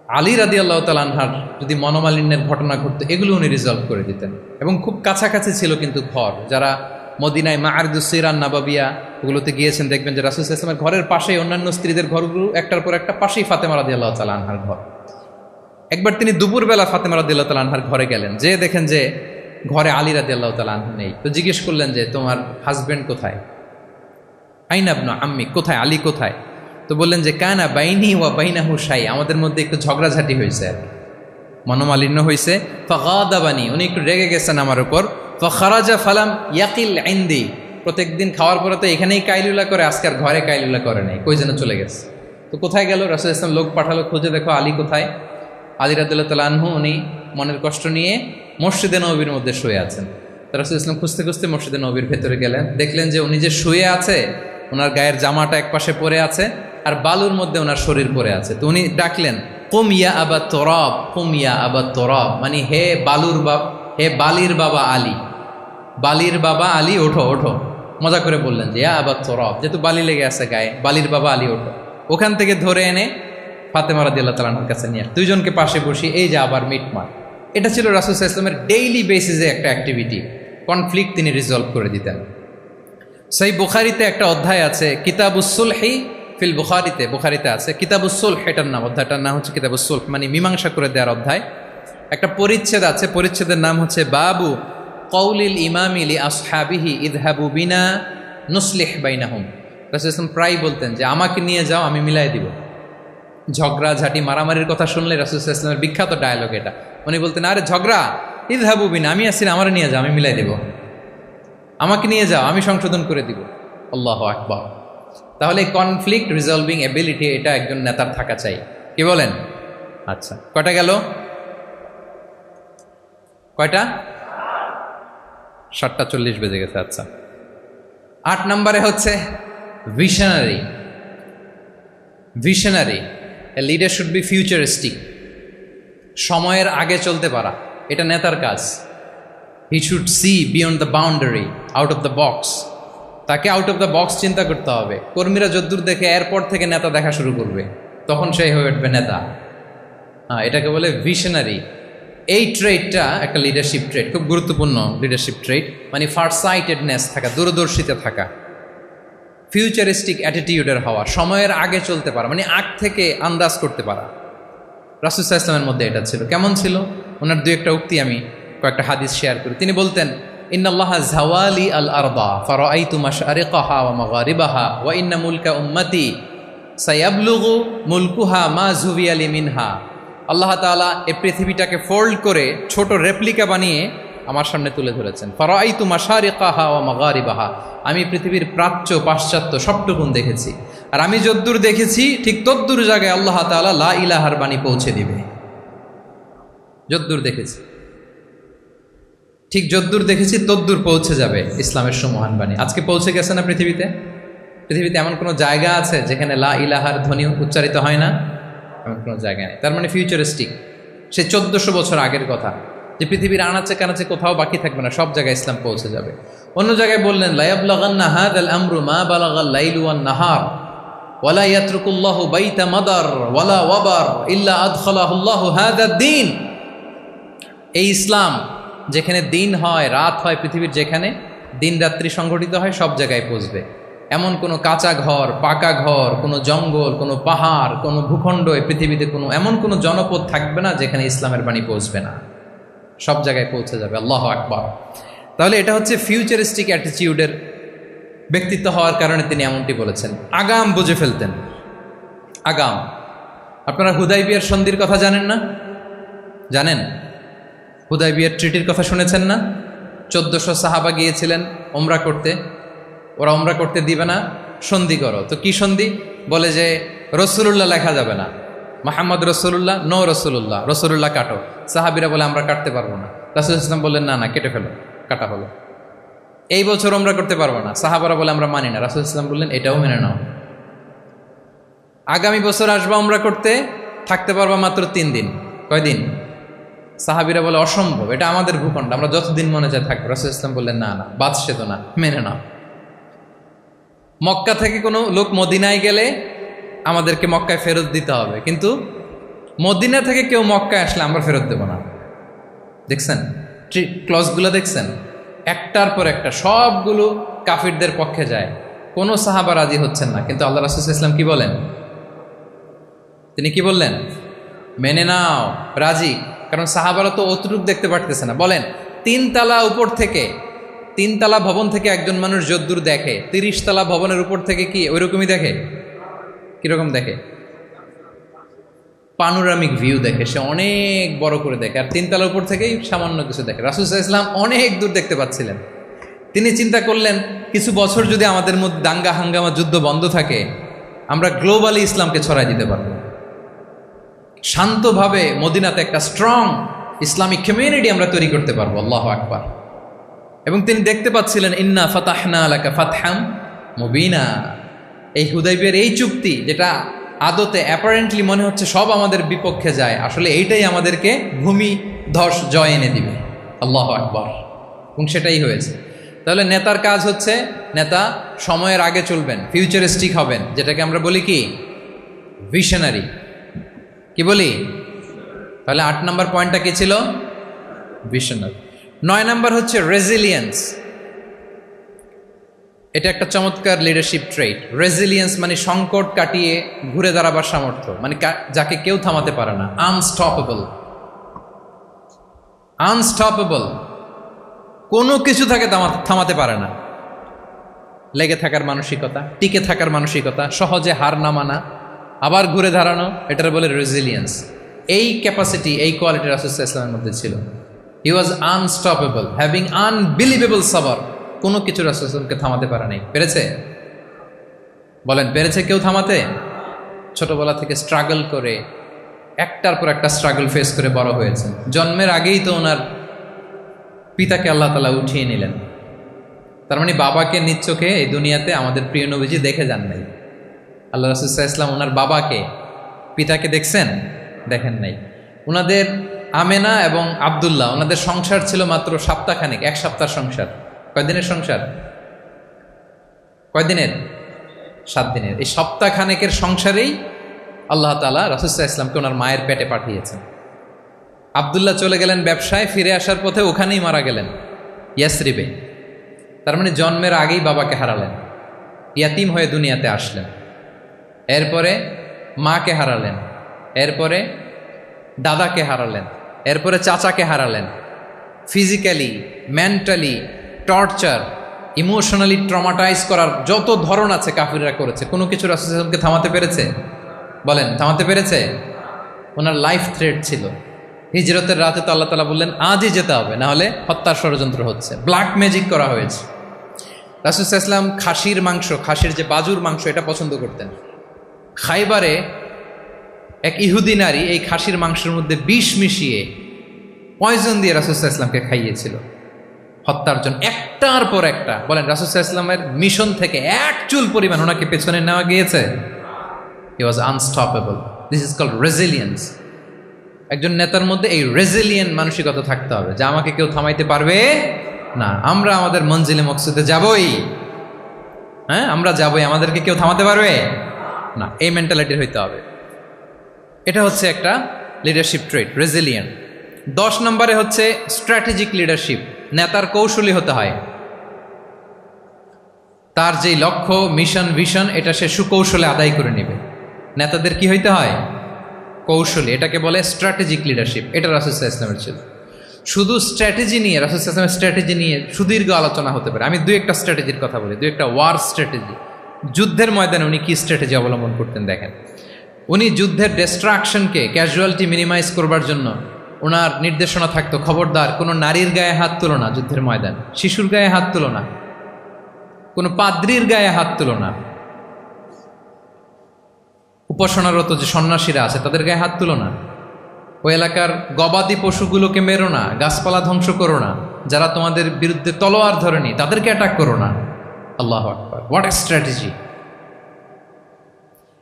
আলী রাদিয়াল্লাহু তাআলা আনহার যদি মনোমালিন্যের ঘটনা ঘটতো, এগুলো উনি রিজলভ করে দিতেন। এবং খুব কাছাকাছি ছিল কিন্তু ঘর। যারা মদিনায় মাআরিদুস সিরান নাবাবিয়া ওগুলোতে গিয়েছেন, দেখবেন যে রাসূল সাল্লাল্লাহু আলাইহি ওয়াসাল্লামের ঘরের পাশেই অন্যান্য স্ত্রীদের ঘরগুলো একটার পর একটা, পাশেই ফাতেমা রাদিয়াল্লাহু তাআলা আনহার ঘর। একবার তিনি দুপুরবেলা ফাতেমা রাদিয়াল্লাহু তাআলা আনহার ঘরে গেলেন, যে দেখেন যে ঘরে আলী রাদিয়াল্লাহু তাআলা আনহু নেই। তো জিজ্ঞেস করলেন যে তোমার হাজবেন্ড কোথায়, আইনা ইবনু আম্মি, কোথায় আলী কোথায়? তো বললেন যে কানা বাইনি ওয়া বাইনাহু শাই, আমাদের মধ্যে একটু ঝগড়াঝাটি হয়েছে আর কি, মনোমালিন্য হয়েছে। ফাগাদাবানি, উনি একটু রেগে গেছেন আমার উপর। ফাখারাজা ফালাম ইয়াকিল ইনদি, প্রত্যেকদিন খাওয়ার পরে তো এখানেই কাইলুলা করে, আজকে আর ঘরে কাইলুলা করে নাই, কই যেন চলে গেছে। তো কোথায় গেল? রাসূল ইসলাম লোক পাঠালো, খুঁজে দেখো আলী কোথায়। আলী রাদিয়াল্লাহু তাআলা আনহু উনি মনের কষ্ট নিয়ে মসজিদে নববীর মধ্যে শুয়ে আছেন। তো রাসূল ইসলাম খুঁজতে খুঁজতে মসজিদে নববীর ভেতরে গেলেন, দেখলেন যে উনি যে শুয়ে আছে, ওনার গায়ের জামাটা এক পাশে পড়ে আছে আর বালুর মধ্যে ওনার শরীর পড়ে আছে। তো উনি ডাকলেন কুম ইয়া আবা তোরাব, কুম ইয়া আবা তোরাব, মানে হে বালুর বাপ, হে বালির বাবা আলী, বালির বাবা আলী ওঠো ওঠো। মজা করে বললেন যে ইয়া আবা তোরাব, যেহেতু বালি লেগে আছে গায়ে, বালির বাবা আলী ওঠো। ওখান থেকে ধরে এনে ফাতেমা রাদিয়াল্লাহু তাআলার কাছে নিয়ে দুইজনকে পাশে বসিয়ে এই যে আবার মিটমাট। এটা ছিল রাসূল সাল্লাল্লাহু আলাইহি ওয়াসাল্লামের ডেইলি বেসিসে একটা অ্যাক্টিভিটি। কনফ্লিক্ট তিনি রিজলভ করে দিতেন। সেই বুখারিতে একটা অধ্যায় আছে কিতাবুস সুলহি ফিল বুখারিতে, বুখারিতে আছে কিতাবুস সুলহ, এটার নাম, অধ্যায়টার নাম হচ্ছে কিতাবুস সুলহ, মানে মীমাংসা করে দেওয়ার অধ্যায়। একটা পরিচ্ছেদ আছে, পরিচ্ছেদের নাম হচ্ছে বাবু কওলিল ইমামি লি আসহাবিহি ইযহাবু বিনা নুসলিহ বাইনাহুম। রাসূল সাল্লাল্লাহু প্রায় বলতেন যে আমাকে নিয়ে যাও, আমি মিলাই দিব। ঝগড়া ঝাঁটি মারামারির কথা শুনলে রাসূল সাল্লাল্লাহু আলাইহি ওয়াসাল্লামের বিখ্যাত ডায়লগ এটা। উনি বলতেন আরে ঝগড়া, ইযহাবু বিনা, আমি আসি না, আমার নিয়ে যাও, আমি মিলাই দেব, আমাকে নিয়ে যাও, আমি সংশোধন করে দিব। আল্লাহু আকবার। তাহলে কনফ্লিক্ট রিজলভিং এবিলিটি এটা একজন নেতার থাকা চাই, কি বলেন? আচ্ছা, কয়টা গেল? কয়টা? 7:40 বেজে গেছে। আচ্ছা, 8 নম্বরে হচ্ছে visionary. Visionary, a leader should be futuristic, সময়ের আগে চলতে পারা, এটা নেতার কাজ। He should see beyond the boundary, out of the box. তাকে আউট অফ দ্য বক্স চিন্তা করতে হবে। কর্মীরা যদ্দূর দেখে এরপর থেকে নেতা দেখা শুরু করবে, তখন সেই হয়ে উঠবে নেতা। এটাকে বলে ভিশনারি। এই ট্রেডটা একটা লিডারশিপ ট্রেড, খুব গুরুত্বপূর্ণ লিডারশিপ ট্রেড, মানে ফারসাইটেডনেস থাকা, দূরদর্শিতা থাকা, ফিউচারিস্টিক অ্যাটিটিউডের হওয়া, সময়ের আগে চলতে পারা, মানে আগ থেকে আন্দাজ করতে পারা। রাসূল সাল্লাল্লাহু আলাইহি ওয়াসাল্লামের মধ্যে এটা ছিল। কেমন ছিল? ওনার দুই একটা উক্তি আমি কয়েকটা হাদিস শেয়ার করি। তিনি বলতেন ইন্নাল্লাহা যাওয়ালি আল আরদা ফারাআইতু মাশআরিকাহা ওয়া মাগারিবাহা ওয়া ইন্না মুলকা উম্মতি সায়াবলুগু মুলকুহা মা যুবিয়ালি মিনহা। আল্লাহ তাআলা এই পৃথিবীটাকে ফোল্ড করে ছোট রেপ্লিকা বানিয়ে আমার সামনে তুলে ধরেছেন। ফারাআইতু মাশারিকাহা ওয়া মাগারিবাহা, আমি পৃথিবীর প্রাচ্য পাশ্চাত্য সবটুকুন দেখেছি। আর আমি যদ্দূর দেখেছি ঠিক তদ্দূর জায়গায় আল্লাহ তাআলা লা ইলাহার বাণী পৌঁছে দিবে। যদ্দূর দেখেছি, ঠিক যদ্দূর দেখেছি তদ্দূর পৌঁছে যাবে ইসলামের সুমহান বাণী। আজকে পৌঁছে গেছে না পৃথিবীতে? পৃথিবীতে এমন কোনো জায়গা আছে যেখানে লা ইলাহার ধ্বনি উচ্চারিত হয় না? এমন কোনো জায়গা নেই। তার মানে ফিউচারিস্টিক, সে 1400 বছর আগের কথা, যে পৃথিবীর আনাচে কানাচে কোথাও বাকি থাকবে না, সব জায়গায় ইসলাম পৌঁছে যাবে। অন্য জায়গায় বললেন লা ইয়াবলাগান্না হাযাল আমরু মা বালাগাল লাইলু ওয়ান নাহার ওয়ালা ইয়াতরুকুল্লাহু বাইতা মাদার ওয়ালা ওয়াবার ইল্লা আদখালাহুল্লাহু হাযাদ দ্বীন। এই ইসলাম যেখানে দিন হয় রাত হয়, পৃথিবীর যেখানে দিন রাত্রি সংঘটিত হয়, সব জায়গায় পৌঁছবে। এমন কোনো কাঁচা ঘর, পাকা ঘর, কোনো জঙ্গল, কোনো পাহাড়, কোনো ভূখণ্ড, এই পৃথিবীতে কোনো এমন কোনো জনপদ থাকবে না যেখানে ইসলামের বাণী পৌঁছবে না। সব জায়গায় পৌঁছে যাবে। আল্লাহু আকবার। তাহলে এটা হচ্ছে ফিউচারিস্টিক অ্যাটিটিউডের ব্যক্তিত্ব হওয়ার কারণে তিনি এমনটি বলেছেন। আগাম বুঝে ফেলতেন, আগাম। আপনারা হুদাইবিয়ার সন্ধির কথা জানেন না? জানেন? হুদাইবিয়ার ট্রিটির কথা শুনেছেন না? 1400 সাহাবা গিয়েছিলেন ওমরা করতে, ওরা ওমরা করতে দিবে না, সন্ধি করো। তো কি সন্ধি? বলে যে রসুলুল্লাহ লেখা যাবে না, মুহাম্মদ রসুলুল্লাহ, নো রসুলুল্লাহ, রসুলুল্লাহ কাটো। সাহাবিরা বলে আমরা কাটতে পারবো না। রাসূল ইসলাম বললেন না না, কেটে ফেলো, কাটা হলো। এই বছর ওমরা করতে পারবো না, সাহাবারা বলে আমরা মানি না। রাসূল ইসলাম বললেন এটাও মেনে নাও। আগামী বছর আসবা ওমরা করতে, থাকতে পারবা মাত্র 3 দিন। কয়দিন? সাহাবিরা বলে অসম্ভব, এটা আমাদের ভূখণ্ড, আমরা যতদিন মনে চায় থাকবো। রাসূল ইসলাম বললেন না না, বাদশে তো না, মেনে নাও। মক্কা থেকে কোনো লোক মদিনায় গেলে আমাদেরকে মক্কায় ফেরত দিতে হবে, কিন্তু মদিনা থেকে কেউ মক্কায় আসলে আমরা ফেরত দেব না। দেখছেন ক্লজগুলো? দেখছেন একটার পর একটা, সবগুলো কাফিরদের পক্ষে যায়। কোনো সাহাবা রাজি হচ্ছেন না, কিন্তু আল্লাহ রাসূল সাল্লাল্লাহু আলাইহি ওয়াসাল্লাম কি বলেন? তিনি কি বললেন? মেনে নাও, রাজি। কারণ সাহাবারা তো অতটুক দেখতে পারতেছে না। বলেন তিনতলা উপর থেকে, তিনতলা ভবন থেকে একজন মানুষ যদ্দূর দেখে, 30 তলা ভবনের উপর থেকে কি ওইরকমই দেখে? কিরকম দেখে? পানোরামিক ভিউ দেখে, সে অনেক বড় করে দেখে। আর তিনতলার উপর থেকেই সামান্য কিছু দেখে। রাসূল সাল্লাল্লাহু আলাইহি ওয়াসাল্লাম অনেক দূর দেখতে পাচ্ছিলেন। তিনি চিন্তা করলেন, কিছু বছর যদি আমাদের মধ্যে দাঙ্গা হাঙ্গামা যুদ্ধ বন্ধ থাকে, আমরা গ্লোবালি ইসলামকে ছড়াই দিতে পারব। শান্তভাবে মদিনাতে একটা স্ট্রং ইসলামিক কমিউনিটি আমরা তৈরি করতে পারবো। আল্লাহু আকবার। এবং তিনি দেখতে পাচ্ছিলেন, ইন্না ফাতাহনা লাকা ফাতহাম মুবিনা, এই হুদাইবিয়ার এই চুক্তি, যেটা আদতে অ্যাপারেন্টলি মনে হচ্ছে সব আমাদের বিপক্ষে যায়, আসলে এইটাই আমাদেরকে ভূমি ধস জয় এনে দিবে। আল্লাহু আকবার। এবং সেটাই হয়েছে। তাহলে নেতার কাজ হচ্ছে, নেতা সময়ের আগে চলবেন, ফিউচারিস্টিক হবেন, যেটাকে আমরা বলি কি ভিশনারি। কি বলি? তাহলে 8 নম্বর পয়েন্টটা কি ছিল? ভিশনারি। 9 নম্বর হচ্ছে রেজিলিয়েন্স। এটা একটা চমৎকার লিডারশিপ ট্রেট। রেজিলিয়েন্স মানে সংকট কাটিয়ে ঘুরে দাঁড়াবার সামর্থ্য, মানে যাকে কেউ থামাতে পারে না। আনস্টপেবল, আনস্টপেবল, কোনো কিছু তাকে থামাতে পারে না। লেগে থাকার মানসিকতা, টিকে থাকার মানসিকতা, সহজে হার না মানা, আবার ঘুরে দাঁড়ানো, এটার বলে রেজিলিয়েন্স। এই ক্যাপাসিটি, এই কোয়ালিটি রাসূল সাল্লাল্লাহু আলাইহি ওয়াসাল্লামের মধ্যে ছিল। হি ওয়াজ আনস্টপেবল, হ্যাভিং আনবিলিভেবল সাবর। কোনো কিছু রাসূল সাল্লাল্লাহু আলাইহি ওয়াসাল্লামকে থামাতে পারে নাই। পেরেছে? বলেন, পেরেছে কেউ থামাতে? ছোটবেলা থেকে স্ট্রাগল করে, একটার পর একটা স্ট্রাগল ফেস করে বড় হয়েছে। জন্মের আগেই তো ওনার পিতাকে আল্লাহ তাআলা উঠিয়ে নিলেন। তার মানে বাবাকে নিজ চোখে এই দুনিয়াতে আমাদের প্রিয় নবীজি দেখে যান নাই। আল্লাহ রাসূল সাল্লাল্লাহু আলাইহি ওয়াসাল্লাম ওনার বাবাকে, পিতাকে দেখছেন? দেখেন নাই। ওনাদের আমেনা এবং আব্দুল্লাহ, ওনাদের সংসার ছিল মাত্র সপ্তাহখানেক, 1 সপ্তাহ সংসার। কয়দিনের সংসার? কয়দিনের? 7 দিনের। এই সপ্তাহখানেকের সংসারেই আল্লাহ তাআলা রাসূল সাল্লাল্লাহু আলাইহি ওয়াসাল্লামকে ওনার মায়ের পেটে পাঠিয়েছেন। আব্দুল্লাহ চলে গেলেন ব্যবসায়, ফিরে আসার পথে ওখানেই মারা গেলেন, ইয়াসরিবে। তার মানে জন্মের আগেই বাবাকে হারালেন, ইয়াতিম হয়ে দুনিয়াতে আসলেন। এরপরে মাকে হারালেন, এরপরে দাদাকে হারালেন, এরপরে চাচাকে হারালেন। Physically, mentally torture, emotionally traumatise করার যত ধরন আছে কাফিররা করেছে। কোনো কিছু রাসূল সাল্লাল্লাহু আলাইহি ওয়াসাল্লামকে থামাতে পেরেছে? বলেন, থামাতে পেরেছে? ওনার লাইফ থ্রেট ছিল। হিজরতের রাতে তো আল্লাহ তাআলা বললেন, আজই যেতে হবে, না হলে হত্যার ষড়যন্ত্র হচ্ছে, ব্ল্যাক ম্যাজিক করা হয়েছে। রাসূল সাল্লাল্লাহু আলাইহি ওয়াসাল্লাম খাসির মাংস, খাসির যে বাজুর মাংস, এটা পছন্দ করতেন। খাইবারে এক ইহুদি নারী এই খাসির মাংসের মধ্যে বিষ মিশিয়ে পয়জন দিয়ে রাসূল সাল্লাল্লাহু আলাইহি ওয়াসাল্লামকে খাইয়েছিল হত্যার জন্য, একটার পর একটা। বলেন, রাসূল সাল্লাল্লাহু আলাইহি ওয়াসাল্লামের মিশন থেকে এক চুল পরিমাণ ওনাকে পেছনে নেওয়া গিয়েছে? He was unstoppable. This is called resilience. একজন নেতার মধ্যে এই রেজিলিয়েন্ট মানসিকতা থাকতে হবে, যে আমাকে কেউ থামাইতে পারবে না, আমরা আমাদের মঞ্জিলে মকসুদে যাবই। হ্যাঁ, আমরা যাবই, আমাদেরকে কেউ থামাতে পারবে না, এই মেন্টালিটির হইতে হবে। এটা হচ্ছে একটা লিডারশিপ ট্রেট, রেজিলিয়েন্ট। 10 নম্বরে হচ্ছে স্ট্র্যাটেজিক লিডারশিপ। নেতার কৌশলী হতে হয়। তার যেই লক্ষ্য, মিশন, ভিশন, এটা সে সুকৌশলে আদায় করে নেবে। নেতাদের কি হইতে হয়? কৌশলী। এটাকে বলে স্ট্র্যাটেজিক লিডারশিপ। এটা রাসূল সাল্লাল্লাহু আলাইহি ওয়াসাল্লামের ছিল। শুধু স্ট্র্যাটেজি নিয়ে, রাসূল সাল্লাল্লাহু আলাইহি ওয়াসাল্লামের স্ট্র্যাটেজি নিয়ে সুদীর্ঘ আলোচনা হতে পারে। আমি 2-1টা স্ট্র্যাটেজির কথা বলি, 2-1টা ওয়ার স্ট্র্যাটেজি। যুদ্ধের ময়দানে উনি কি স্ট্র্যাটেজি অবলম্বন করতেন দেখেন। উনি যুদ্ধের ডিস্ট্রাকশনকে, ক্যাজুয়ালিটি মিনিমাইজ করবার জন্য ওনার নির্দেশনা থাকতো, খবরদার কোনো নারীর গায়ে হাত তুলো না যুদ্ধের ময়দান, শিশুর গায়ে হাত তুলো না, কোনো পাদ্রীর গায়ে হাত তুলো না, উপাসনারত যে সন্ন্যাসীরা আছে তাদের গায়ে হাত তুলো না, ওই এলাকার গবাদি পশুগুলোকে মেরো না, গাছপালা ধ্বংস করো না, যারা তোমাদের বিরুদ্ধে তলোয়ার ধরেনি তাদেরকে অ্যাটাক করো না। আল্লাহু আকবার, হোয়াট এ স্ট্র্যাটেজি!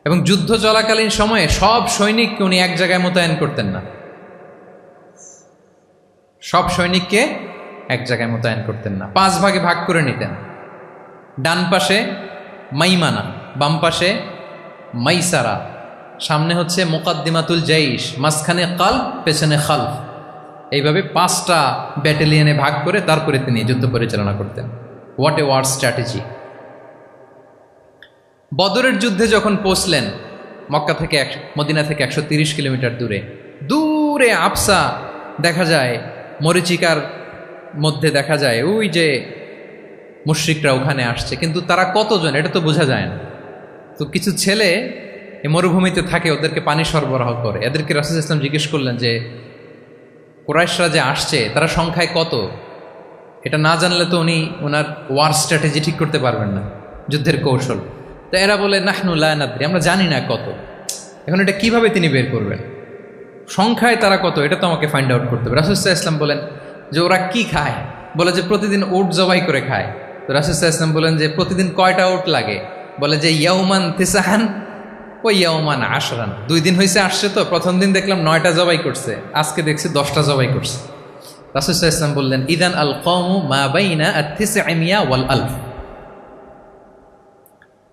এবং যুদ্ধ চলাকালীন সময়ে সব সৈনিককে উনি এক জায়গায় মোতায়েন করতেন না, সব সৈনিককে এক জায়গায় মোতায়েন করতেন না, 5 ভাগে ভাগ করে নিতেন। ডান পাশে মাইমানা, বাম পাশে মাইসারা, সামনে হচ্ছে মুকাদ্দিমাতুল জাইশ, মাঝখানে কালব, পেছনে খালফ। এইভাবে 5টা ব্যাটালিয়নে ভাগ করে তারপরে তিনি যুদ্ধ পরিচালনা করতেন। What a war strategy! বদরের যুদ্ধে যখন পৌঁছলেন, মক্কা থেকে মদিনা থেকে 130 কিলোমিটার দূরে, দূরে আবসা দেখা যায় মরিচিকার মধ্যে দেখা যায় ওই যে মুশরিকরা ওখানে আসছে, কিন্তু তারা কতজন এটা তো বোঝা যায় না। তো কিছু ছেলে এই মরুভূমিতে থাকে, ওদেরকে পানি সরবরাহ করে। এদেরকে রাসূল ইসলাম জিজ্ঞেস করলেন যে কুরাইশরা যে আসছে তারা সংখ্যায় কত, এটা না জানলে তো উনি ওনার ওয়ার স্ট্র্যাটেজি ঠিক করতে পারবেন না, যুদ্ধের কৌশল। তো এরা বলে নাহনু লা নাদরি, আমরা জানি না কত। এখন এটা কিভাবে তিনি বের করবেন, সংখ্যায় তারা কত, এটা তো আমাকে ফাইন্ড আউট করতে হবে। রাসূল সাল্লাল্লাহু আলাইহি ওয়াসাল্লাম বলেন যে ওরা কি খায়, বলে যে প্রতিদিন উট জবাই করে খায়। তো রাসূল সাল্লাল্লাহু আলাইহি ওয়াসাল্লাম বলেন যে প্রতিদিন কয়টা উট লাগে, বলে যে ইয়াউমান তিসআন ও ইয়াউমান আশরান, 2 দিন হয়েছে আসছে, তো প্রথম দিন দেখলাম 9টা জবাই করছে, আজকে দেখছি 10টা জবাই করছে। রাসূল সাল্লাল্লাহু আলাইহি ওয়াসাল্লাম বললেন ইদান আল কওমু মা বাইনা আত-তিসআমিয়া ওয়াল আলফ,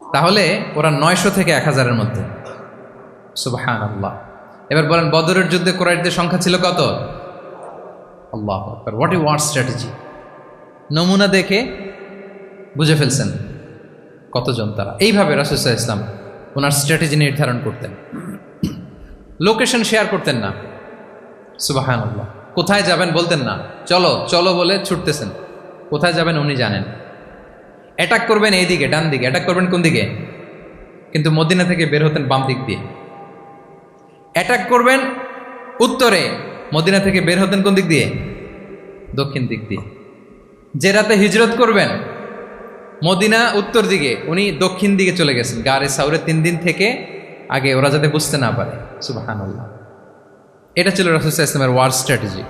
তাহলে ওরা 900 থেকে 1000-এর মধ্যে। সুবহানাল্লাহ। এবার বলেন বদরের যুদ্ধে কুরাইশদের সংখ্যা ছিল কত? আল্লাহু আকবার, হোয়াট এ ওয়ার স্ট্র্যাটেজি। নমুনা দেখে বুঝে ফেলছেন কতজন তারা। এইভাবে রাসূল সাল্লাল্লাহু আলাইহি ওয়াসাল্লাম ওনার স্ট্র্যাটেজি নির্ধারণ করতেন। লোকেশন শেয়ার করতেন না। সুবহানাল্লাহ। কোথায় যাবেন বলতেন না, চলো চলো বলে ছুটতেছেন। কোথায় যাবেন উনি জানেন। অ্যাটাক করবেন এই দিকে, ডান দিকে। অ্যাটাক করবেন কোন দিকে? কিন্তু মদিনা থেকে বের হতেন বাম দিক দিয়ে। অ্যাটাক করবেন উত্তরে, মদিনা থেকে বের হতেন কোন দিক দিয়ে? দক্ষিণ দিক দিয়ে। যে রাতে হিজরত করবেন মদিনা উত্তর দিকে, উনি দক্ষিণ দিকে চলে গেছেন গারে সাউরে 3 দিন থেকে আগে, ওরা যাতে বুঝতে না পারে। সুবহানাল্লাহ। এটা ছিল রাসূল সাল্লাল্লাহু আলাইহি ওয়াসাল্লামের ওয়ার স্ট্র্যাটেজি।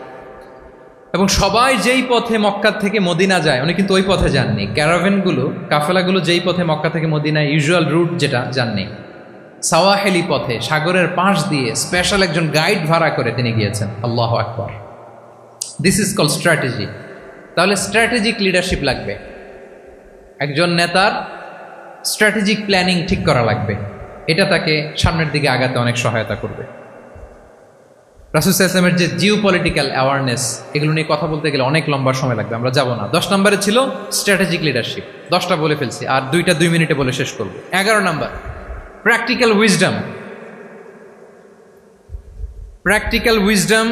এবং সবাই যেই পথে মক্কা থেকে মদিনা যায় উনি কিন্তু ওই পথে যাননি। ক্যারাভেনগুলো, কাফেলাগুলো যেই পথে মক্কা থেকে মদিনা ইউজুয়াল রুট যেটা, যাননি। সাওয়াহেলি পথে, সাগরের পাশ দিয়ে স্পেশাল একজন গাইড ভাড়া করে তিনি গিয়েছেন। আল্লাহু আকবার। This is call strategy. তাহলে স্ট্র্যাটেজিক লিডারশিপ লাগবে, একজন নেতার স্ট্র্যাটেজিক প্ল্যানিং ঠিক করা লাগবে। এটা তাকে সামনের দিকে আগাতে অনেক সহায়তা করবে। রাসূল সাল্লাল্লাহু আলাইহি ওয়াসাল্লামের যে জিও পলিটিক্যাল অ্যাওয়ারনেস, এগুলো নিয়ে কথা বলতে গেলে অনেক লম্বা সময় লাগবে, আমরা যাব না। 10 নম্বরে ছিল স্ট্র্যাটেজিক লিডারশিপ, 10টা বলে ফেলছি, আর 2টা 2 মিনিটে বলে শেষ করব। 11 নম্বর প্র্যাকটিক্যাল উইজডম। প্র্যাকটিক্যাল উইজডম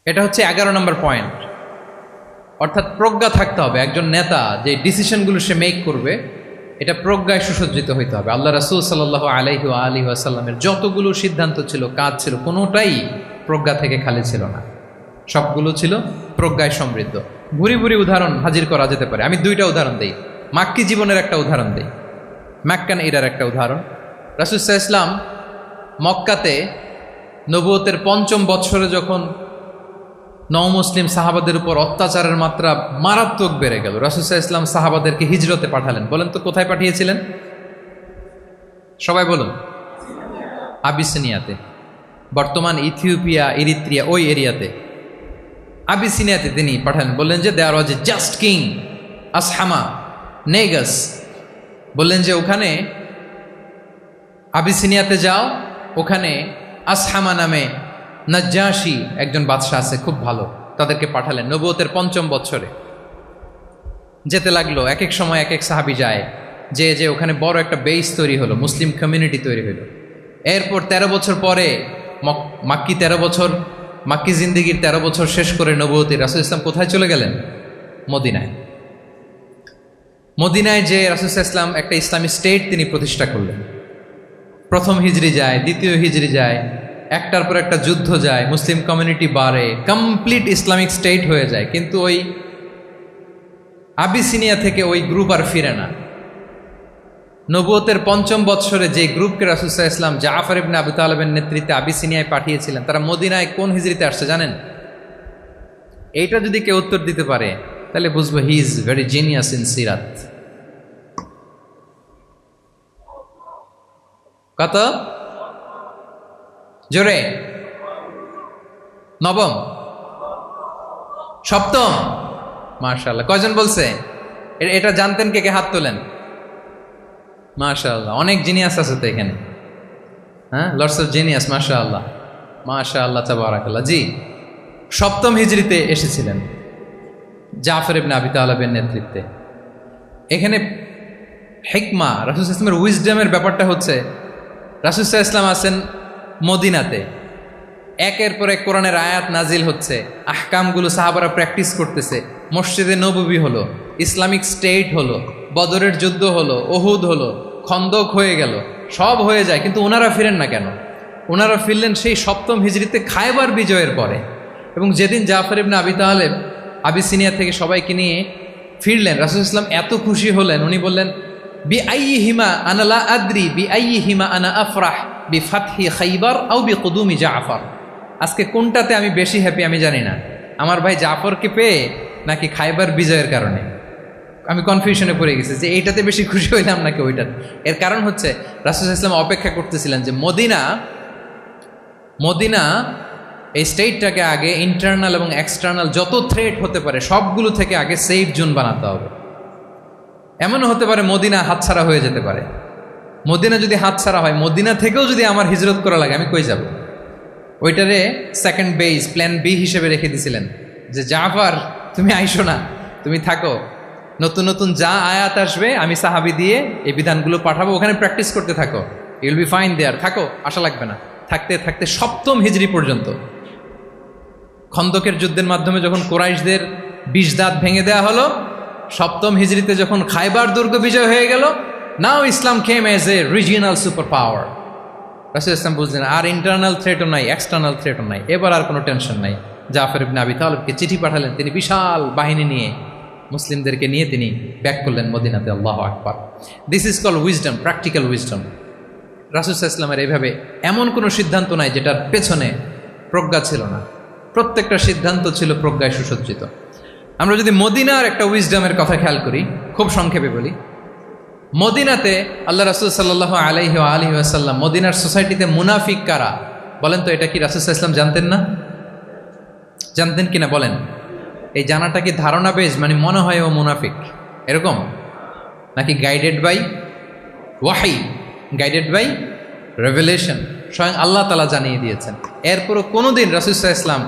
এটা হচ্ছে 11 নম্বর পয়েন্ট। অর্থাৎ প্রজ্ঞা থাকতে হবে। একজন নেতা যে ডিসিশনগুলো সে মেক করবে, এটা প্রজ্ঞায় সুসজ্জিত হইতে হবে। আল্লাহ রাসূল সাল্লাল্লাহু আলাইহি ওয়া আলিহি ওয়াসাল্লামের যতগুলো সিদ্ধান্ত ছিল, কাজ ছিল, কোনোটাই প্রজ্ঞা থেকে খালি ছিল না, সবগুলো ছিল প্রজ্ঞায় সমৃদ্ধ। ভুরি ভুরি উদাহরণ হাজির করা যেতে পারে। আমি 2টা উদাহরণ দিই। মাক্কি জীবনের একটা উদাহরণ দিই, মাক্কান এরার একটা উদাহরণ। রাসূল সাল্লাল্লাহু আলাইহি ওয়াসাল্লাম মক্কাতে নবুয়তের 5ম বৎসরে যখন নও-মুসলিম সাহাবাদের উপর অত্যাচারের মাত্রা মারাত্মক বেড়ে গেল, রাসূল সাল্লাল্লাহু আলাইহি ওয়াসাল্লাম সাহাবাদেরকে হিজরতে পাঠালেন। বলেন তো কোথায় পাঠিয়েছিলেন? সবাই বলুন। আবিসিনিয়াতে, বর্তমান ইথিওপিয়া, ইরিত্রিয়া, ওই এরিয়াতে, আবিসিনিয়াতে তিনি পাঠালেন। বললেন যে দেয়ার ওয়াজ এ জাস্ট কিং আসহামা নেগাস, বললেন যে ওখানে আবিসিনিয়াতে যাও, ওখানে আসহামা নামে নাজ্জাশী একজন বাদশাহ আছে, খুব ভালো। তাদেরকে পাঠালেন নবুয়তের 5ম বৎসরে। যেতে লাগলো, এক এক সময় এক এক সাহাবী যায়, যে ওখানে বড় একটা বেস তৈরি হলো, মুসলিম কমিউনিটি তৈরি হলো। এরপর 13 বছর পরে মাক্কি 13 বছর, মাক্কি জিন্দেগির 13 বছর শেষ করে নবুয়তে রাসূল ইসলাম কোথায় চলে গেলেন? মদিনায়। মদিনায় যে রাসূল ইসলাম একটা ইসলামী স্টেট তিনি প্রতিষ্ঠা করলেন। প্রথম হিজরি যায়, দ্বিতীয় হিজরি যায়, একটার পর একটা যুদ্ধ যায়, মুসলিম কমিউনিটি বাড়ে, কমপ্লিট ইসলামিক স্টেট হয়ে যায়। কিন্তু ওই আবিসিনিয়া থেকে ওই গ্রুপ আর ফিরে না। নবুয়তের 5ম বৎসরে যে গ্রুপকে রাসূল সাল্লাল্লাহু আলাইহি ওয়াসাল্লাম জাফর ইবনে আবু তালেবের নেতৃত্বে আবিসিনিয়ায় পাঠিয়েছিলেন, তারা মদিনায় কোন হিজরিতে আসছে জানেন? এইটা যদি কেউ উত্তর দিতে পারে তাহলে বুঝবো he is very genius in সিরাত। কত জোরে? 9ম, 7ম? মাশাআল্লাহ। কয়জন বলছে? এটা জানতেন কে কে? হাত তোলেন। মাশাআল্লাহ, অনেক জিনিয়াস আছে তো এখানে। হ্যাঁ, লটস অফ জিনিয়াস। মাশাআল্লাহ, মাশাআল্লাহ, তাবারাকাল্লাহ। জি, 7ম হিজরিতে এসেছিলেন জাফর ইবনে আবি তালেবের নেতৃত্বে। এখানে হিকমা, রাসূল সাল্লাল্লাহু আলাইহি ওয়াসাল্লামের উইজডমের ব্যাপারটা হচ্ছে, রাসূল সাল্লাল্লাহু আলাইহি ওয়াসাল্লাম আছেন মদিনাতে, একের পর এক কোরআনের আয়াত নাজিল হচ্ছে, আহকামগুলো সাহাবারা প্র্যাকটিস করতেছে, মসজিদে নববী হলো, ইসলামিক স্টেট হলো, বদরের যুদ্ধ হলো, ওহুদ হলো, খন্দক হয়ে গেল, সব হয়ে যায়, কিন্তু ওনারা ফিরেন না কেন? ওনারা ফিরলেন সেই 7ম হিজরিতে খায়বার বিজয়ের পরে। এবং যেদিন জাফর ইবনে আবি তালেব আবিসিনিয়া থেকে সবাইকে নিয়ে ফিরলেন, রাসূল ইসলাম এত খুশি হলেন, উনি বললেন, বি আইয়িহিমা আনা লা আদরি বি আইয়িহিমা আনা আফরাহ বি ফাতহি খাইবার আও বি কুদুমি জাফর। আজকে কোনটাতে আমি বেশি হ্যাপি আমি জানি না, আমার ভাই জাফরকে পেয়ে নাকি খাইবার বিজয়ের কারণে। আমি কনফিউশনে পড়ে গেছি যে এইটাতে বেশি খুশি হইলাম নাকি ওইটাতে। এর কারণ হচ্ছে রাসূল ইসলাম অপেক্ষা করতেছিলেন যে মদিনা এই স্টেটটাকে আগে ইন্টারনাল এবং এক্সটার্নাল যত থ্রেট হতে পারে সবগুলো থেকে আগে সেফ জোন বানাতে হবে। এমনও হতে পারে মদিনা হাতছাড়া হয়ে যেতে পারে। মদিনা যদি হাতছাড়া হয়, মদিনা থেকেও যদি আমার হিজরত করা লাগে, আমি কই যাব? ওইটারে সেকেন্ড বেস, প্ল্যান বি হিসেবে রেখে দিয়েছিলেন যে জাফর তুমি আইসো না, তুমি থাকো, নতুন নতুন যা আয়াত আসবে আমি সাহাবি দিয়ে এই বিধানগুলো পাঠাবো, ওখানে প্র্যাকটিস করতে থাকো, ইউল বি ফাইন দেয়ার, থাকো, আশা লাগবে না। থাকতে থাকতে 7ম হিজরি পর্যন্ত, খন্দকের যুদ্ধের মাধ্যমে যখন কুরাইশদের 20 দাঁত ভেঙে দেওয়া হলো, 7ম হিজরিতে যখন খায়বার দুর্গ বিজয় হয়ে গেল, now Islam came as a regional super power. রাসূল ইসলাম বুঝলেন আর ইন্টারনাল থ্রেটও নাই, এক্সটার্নাল থ্রেটও নাই, এবার আর কোনো টেনশন নাই। জাফর ইবনে আবি তালেবকে চিঠি পাঠালেন, তিনি বিশাল বাহিনী নিয়ে মুসলিমদেরকে নিয়ে তিনি ব্যাক করলেন মদিনাতে। আল্লাহু আকবার। This is call wisdom, practical wisdom. রাসূল ইসলামের এইভাবে এমন কোনো সিদ্ধান্ত নাই যেটার পেছনে প্রজ্ঞা ছিল না, প্রত্যেকটা সিদ্ধান্ত ছিল প্রজ্ঞায় সুসজ্জিত। আমরা যদি মদিনার একটা উইজডমের কথা খেয়াল করি, খুব সংক্ষেপে বলি, মদিনাতে আল্লাহ রাসূল সাল্লাল্লাহু আলাইহি ওয়া আলিহি ওয়াসাল্লাম, মদিনার সোসাইটিতে মুনাফিক কারা বলেন তো? এটা কি রাসূল সাল্লাল্লাহু আলাইহি ওয়াসাল্লাম জানতেন না? জানতেন কিনা বলেন? এই জানাটা কি ধারণা বেজ, মানে মনে হয় ও মুনাফিক এরকম, নাকি গাইডেড বাই ওয়াহি, গাইডেড বাই রেভেলেশন? স্বয়ং আল্লাহ তাআলা জানিয়ে দিয়েছেন। এরপরও কোনোদিন রাসূল সাল্লাল্লাহু আলাইহি ওয়াসাল্লাম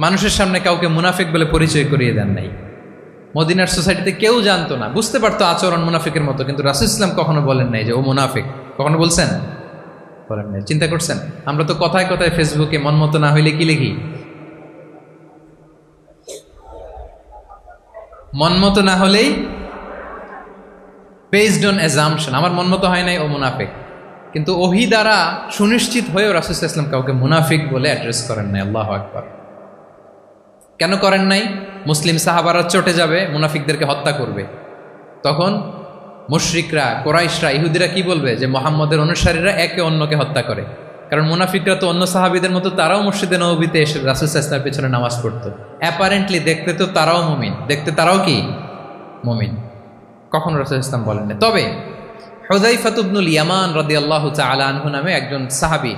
মানুষের সামনে কাউকে মুনাফিক বলে পরিচয় করিয়ে দেন নাই। মদিনার সোসাইটিতে কেউ জানতো না, বুঝতে পারতো আচরণ মুনাফিকের মতো, কিন্তু রাসূল ইসলাম কখনো বলেন নাই যে ও মুনাফিক। কখনো বলছেন? বলেন নাই। চিন্তা করছেন? আমরা তো কথায় কথায় ফেসবুকে মন মতো না হইলে কি লিখি? মন মতো না হলেই বেসড অন অ্যাজাম্পশন, আমার মন মতো হয় নাই, ও মুনাফিক। কিন্তু ওহী দ্বারা সুনিশ্চিত হয়েও রাসূল সাল্লাল্লাহু আলাইহি ওয়াসাল্লাম কাউকে মুনাফিক বলে অ্যাড্রেস করেন নাই। আল্লাহু আকবার। কেন করেন নাই? মুসলিম সাহাবারা চটে যাবে, মুনাফিকদেরকে হত্যা করবে। তখন মুশরিকরা, কোরাইশরা, ইহুদিরা কি বলবে? যে মুহাম্মদের অনুসারীরা একে অন্যকে হত্যা করে। কারণ মুনাফিকরা তো অন্য সাহাবীদের মতো তারাও মসজিদে নববীতে এসে রাসূল সাল্লাল্লাহু আলাইহি ওয়াসাল্লামের পেছনে নামাজ পড়তো। অ্যাপারেন্টলি দেখতে তো তারাও মুমিন, দেখতে তারাও কি মুমিন। কখনো রাসূল সাল্লাল্লাহু আলাইহি ওয়াসাল্লাম বলেন না। তবে হুযায়ফা ইবনুল ইয়ামান রাদিয়াল্লাহু তাআলা আনহু নামে একজন সাহাবী,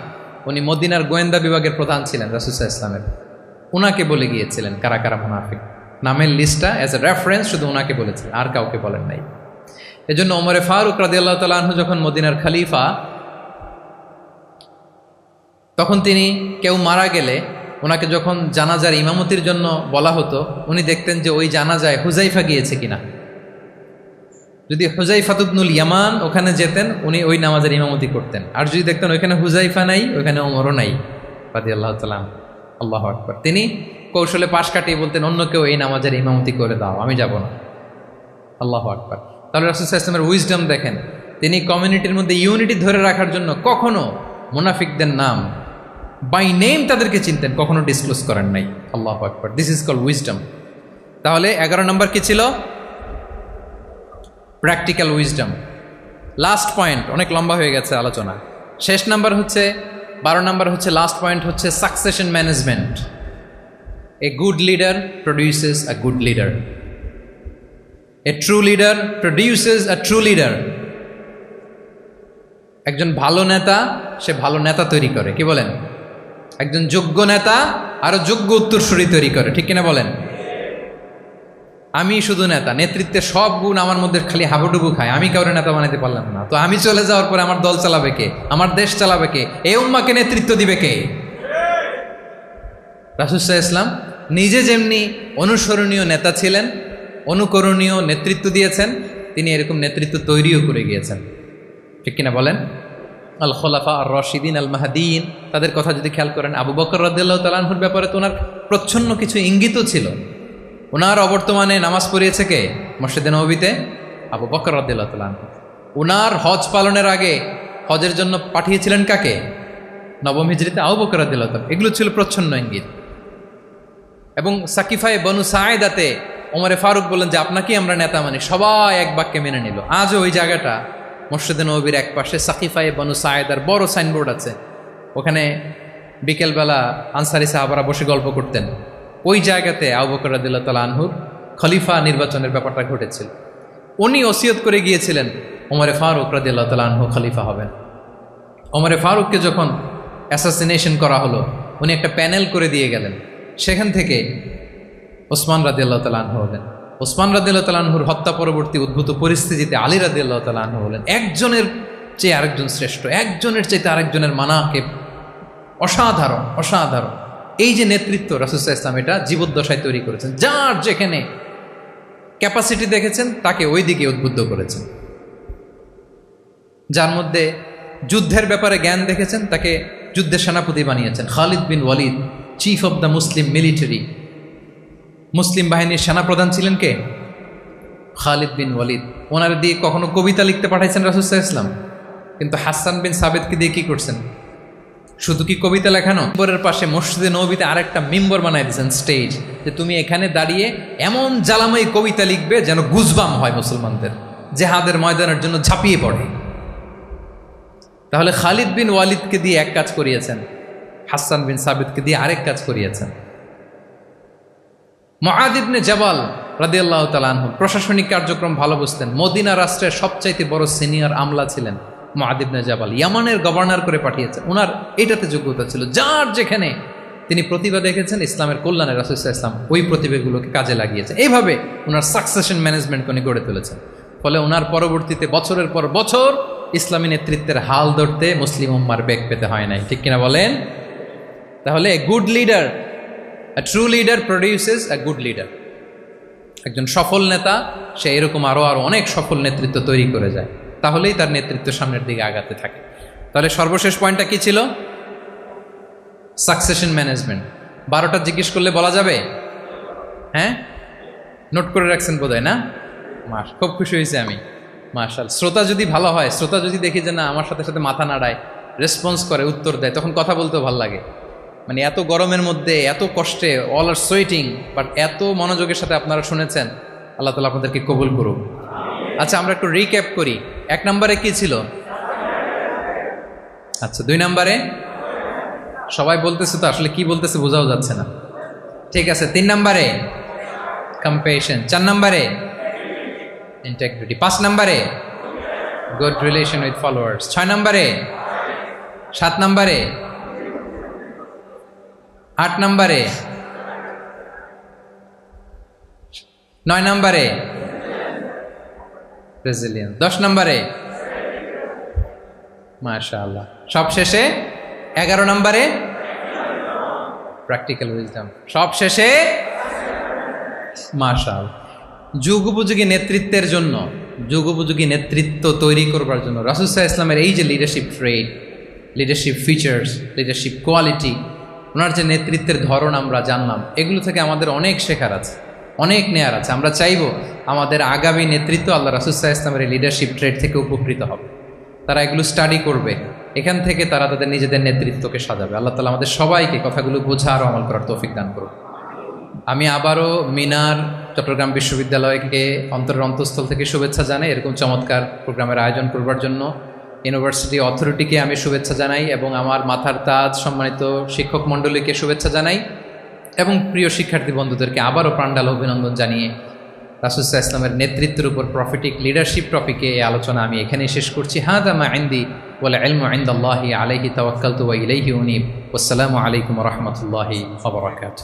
উনি মদিনার গোয়েন্দা বিভাগের প্রধান ছিলেন রাসূল সাল্লাল্লাহু আলাইহি ওয়াসাল্লামের। উনাকে বলে গিয়েছিলেন কারা কারা মুনাফিক, নামের লিস্টটা অ্যাজ এ রেফারেন্স শুধু উনাকে বলেছিলেন, আর কাউকে বলেন নাই। এজন্য ওমরে ফারুক রাদিয়াল্লাহু তাআলা আনহু যখন মদিনার খলিফা, তখন তিনি কেউ মারা গেলে ওনাকে যখন জানাজার ইমামতির জন্য বলা হতো, উনি দেখতেন যে ওই জানাজায় হুযায়ফা গিয়েছে কিনা। যদি হুযায়ফা ইবনুল ইয়ামান ওখানে যেতেন, উনি ওই নামাজের ইমামতি করতেন। আর যদি দেখতেন ওইখানে হুযায়ফা নাই, ওইখানে ওমরও নাই রাদিয়াল্লাহু তাআলা। আল্লাহু আকবার। তিনি কৌশলে পাশ কাটিয়ে বলতেন, অন্য কেউ এই নামাজের ইমামতি করে দাও, আমি যাব না। আল্লাহু আকবার। তাহলে রাসূল সাল্লাল্লাহু আলাইহি ওয়াসাল্লামের উইজডম দেখেন, তিনি কমিউনিটির মধ্যে ইউনিটি ধরে রাখার জন্য কখনো মুনাফিকদের নাম বাই নেম তাদেরকে চিনতেন, কখনো ডিসক্লোজ করেন নাই। আল্লাহু আকবার। This is called wisdom. তাহলে 11 নম্বর কি ছিল? Practical wisdom. লাস্ট পয়েন্ট, অনেক লম্বা হয়ে গেছে আলোচনা। শেষ নাম্বার হচ্ছে 12 নম্বর হচ্ছে, লাস্ট পয়েন্ট হচ্ছে succession management. A good leader produces a good leader, a true leader produces a true leader. একজন ভালো নেতা সে ভালো নেতা তৈরি করে, কি বলেন? একজন যোগ্য নেতা আরো যোগ্য উত্তরসূরি তৈরি করে, ঠিক কিনা বলেন? আমি শুধু নেতা, নেতৃত্বের সব গুণ আমার মধ্যে খালি হাবুডুবু খায়, আমি কাউরে নেতা বানাতে পারলাম না, তো আমি চলে যাওয়ার পরে আমার দল চালাবে কে? আমার দেশ চালাবে কে? এই উম্মাকে নেতৃত্ব দিবে কে? রাসূল সাল্লাল্লাহু আলাইহি ওয়াসাল্লাম নিজে যেমনি অনুসরণীয় নেতা ছিলেন, অনুকরণীয় নেতৃত্ব দিয়েছেন, তিনি এরকম নেতৃত্ব তৈরিও করে গিয়েছেন, ঠিক কিনা বলেন? আল খোলাফা আর রশিদিন আল মাহদিন, তাদের কথা যদি খেয়াল করেন, আবু বকর রাদিয়াল্লাহু তাআলা আনহুর ব্যাপারে তো ওনার প্রচ্ছন্ন কিছু ইঙ্গিতও ছিল। ওনার অবর্তমানে নামাজ পড়িয়েছে কে মসজিদে নববীতে? আবু বকর রাদিয়াল্লাহু তাআলা আনহু। ওনার হজ পালনের আগে হজের জন্য পাঠিয়েছিলেন কাকে? নবম হিজরিতে আবু বকর রাদিয়াল্লাহু তাআলা। এগুলো ছিল প্রচ্ছন্ন ইঙ্গিত। এবং সাকিফায়ে বনু সায়েদাতে ওমরে ফারুক বললেন যে আপনাকেই আমরা নেতা মানি, সবাই এক বাক্যে মেনে নিল। আজও ওই জায়গাটা মসজিদে নববীর এক পাশে সাকিফায়ে বনু সায়েদার বড় সাইনবোর্ড আছে, ওখানে বিকেলবেলা আনসারি সাহাবারা বসে গল্প করতেন। ওই জায়গাতে আবু বকর রাদিয়াল্লাহু তাআলা আনহুর খলিফা নির্বাচনের ব্যাপারটা ঘটেছিল। উনি ওসিয়ত করে গিয়েছিলেন ওমরে ফারুক রাদিয়াল্লাহু তাআলা আনহু খলিফা হবেন। ওমরে ফারুককে যখন অ্যাসাসিনেশন করা হলো, উনি একটা প্যানেল করে দিয়ে গেলেন। সেখান থেকে ওসমান রাদিয়াল্লাহু তাআলা আনহু হলেন। ওসমান রাদিয়াল্লাহু তাআলা আনহুর হত্যা পরবর্তী উদ্ভূত পরিস্থিতিতে আলী রাদিয়াল্লাহু তাআলা আনহু হলেন। একজনের চেয়ে আরেকজন শ্রেষ্ঠ, একজনের চাইতে আরেকজনের মানাকিব অসাধারণ অসাধারণ। এই যে নেতৃত্ব রাসূল সাল্লাল্লাহু আলাইহি ওয়াসাল্লাম এটা জীবদ্দশায় তৈরি করেছেন। যার যেখানে ক্যাপাসিটি দেখেছেন তাকে ওই দিকে উদ্বুদ্ধ করেছেন। যার মধ্যে যুদ্ধের ব্যাপারে জ্ঞান দেখেছেন তাকে যুদ্ধের সেনাপতি বানিয়েছেন। Khalid bin Walid, chief of the Muslim military, মুসলিম বাহিনীর সেনাপ্রধান ছিলেন কে? খালিদ বিন ওয়ালিদ। ওনার দিয়ে কখনো কবিতা লিখতে পাঠাইছেন রাসূল সাল্লাল্লাহু আলাইহি ওয়াসাল্লাম, কিন্তু হাসান বিন সাবিতকে দিয়ে কি করছেন? শুধু কি কবিতা লেখানো? মিম্বরের পাশে মসজিদে নববীতে আরেকটা মিম্বর বানাই দিয়েছেন, স্টেজ, যে তুমি এখানে দাঁড়িয়ে এমন জ্বালাময়ী কবিতা লিখবে যেন গুজবাম হয় মুসলমানদের, জেহাদের ময়দানের জন্য ঝাঁপিয়ে পড়ে। তাহলে খালিদ বিন ওয়ালিদকে দিয়ে এক কাজ করিয়েছেন, হাসান বিন সাবিতকে দিয়ে আরেক কাজ করিয়েছেন। মুআদ ইবনে জাবাল রাদিয়াল্লাহু তাআলা আনহু প্রশাসনিক কার্যক্রম ভালো বুঝতেন। মদিনা রাষ্ট্রের সবচাইতে বড় সিনিয়র আমলা ছিলেন মুআদ ইবনে জাবাল, ইয়ামানের গভর্নর করে পাঠিয়েছেন। ওনার এটাতে যোগ্যতা ছিল। যার যেখানে তিনি প্রতিভা দেখেছেন ইসলামের কল্যাণে রাসূল সাল্লাল্লাহু আলাইহি ওয়াসাল্লাম ওই প্রতিভাগুলোকে কাজে লাগিয়েছেন। এইভাবে ওনার সাকসেশন ম্যানেজমেন্ট উনি গড়ে তুলেছেন। ফলে ওনার পরবর্তীতে বছরের পর বছর ইসলামী নেতৃত্বের হাল ধরতে মুসলিম উম্মার বেগ পেতে হয় নাই, ঠিক কিনা বলেন? তাহলে good leader, a true leader produces a good leader. একজন সফল নেতা সে এরকম আরো অনেক সফল নেতৃত্ব তৈরি করে যায়, তাহলেই তার নেতৃত্ব সামনের দিকে আগাতে থাকে। তাহলে সর্বশেষ পয়েন্টটা কি ছিল? Succession management. 12টা জিজ্ঞেস করলে বলা যাবে? হ্যাঁ, নোট করে রাখছেন বোধহয় না? খুব খুশি হয়েছে আমি, মাশাআল্লাহ। শ্রোতা যদি ভালো হয়, শ্রোতা যদি দেখি যে না আমার সাথে সাথে মাথা নাড়ায়, রেসপন্স করে, উত্তর দেয়, তখন কথা বলতেও ভালো লাগে। মানে এত গরমের মধ্যে, এত কষ্টে, অল আর সোয়েটিং, বাট এত মনোযোগের সাথে আপনারা শুনেছেন। আল্লাহ তাআলা আপনাদেরকে কবুল করুক। আচ্ছা, আমরা একটু রিক্যাপ করি। 1 নম্বরে কি ছিল? আচ্ছা, 2 নম্বরে সবাই বলতেছে তো, আসলে কি বলতেছে বোঝাও যাচ্ছে না। ঠিক আছে, 3 নম্বরে কম্প্যাশন, 4 নম্বরে ইন্টিগ্রিটি, 5 নম্বরে গুড রিলেশন উইথ ফলোয়ার্স, 6 নম্বরে, 7 নম্বরে, 8 নম্বরে, 9 নম্বরে রেজিলিয়েন্স, 10 নম্বরে মাশাআল্লাহ, সব শেষে 11 নম্বরে প্র্যাকটিক্যাল উইজডম, সব শেষে মাশাআল্লাহ। যুগোপযোগী নেতৃত্বের জন্য, যুগোপযোগী নেতৃত্ব তৈরি করবার জন্য রাসূল সাল্লাল্লাহু আলাইহি ওয়াসাল্লামের এই যে leadership trait, leadership features, leadership quality, ওনার যে নেতৃত্বের ধরন আমরা জানলাম, এগুলো থেকে আমাদের অনেক শেখার আছে, অনেক নেয়ার আছে। আমরা চাইবো আমাদের আগামী নেতৃত্ব আল্লাহ রাসূল সাল্লাল্লাহু আলাইহি ওয়াসাল্লামের লিডারশিপ ট্রেড থেকে উপকৃত হবে। তারা এগুলো স্টাডি করবে, এখান থেকে তারা তাদের নিজেদের নেতৃত্বকে সাজাবে। আল্লাহ তাআলা আমাদের সবাইকে কথাগুলো বোঝা আর আমল করার তৌফিক দান করুন। আমি আবারও মিনার চট্টগ্রাম বিশ্ববিদ্যালয়কে অন্তরের অন্তঃস্থল থেকে শুভেচ্ছা জানাই। এরকম চমৎকার প্রোগ্রামের আয়োজন করবার জন্য ইউনিভার্সিটি অথরিটিকে আমি শুভেচ্ছা জানাই, এবং আমার মাথার তাজ সম্মানিত শিক্ষক মণ্ডলীকে শুভেচ্ছা জানাই, এবং প্রিয় শিক্ষার্থী বন্ধুদেরকে আবারও প্রাণঢাল অভিনন্দন জানিয়ে রাসূল সাল্লাল্লাহু আলাইহি ওয়াসাল্লামের নেতৃত্বের উপর প্রফিটিক লিডারশিপ টপিকে এই আলোচনা আমি এখানেই শেষ করছি। হাযা মা ইনদি ওয়াল ইলমু ইনদাল্লাহি আলাইহি তাওয়াক্কালতু ওয়া ইলাইহি উনীব। ওয়াসসালামু আলাইকুম ওয়া রাহমাতুল্লাহি ওয়া বারাকাতুহু।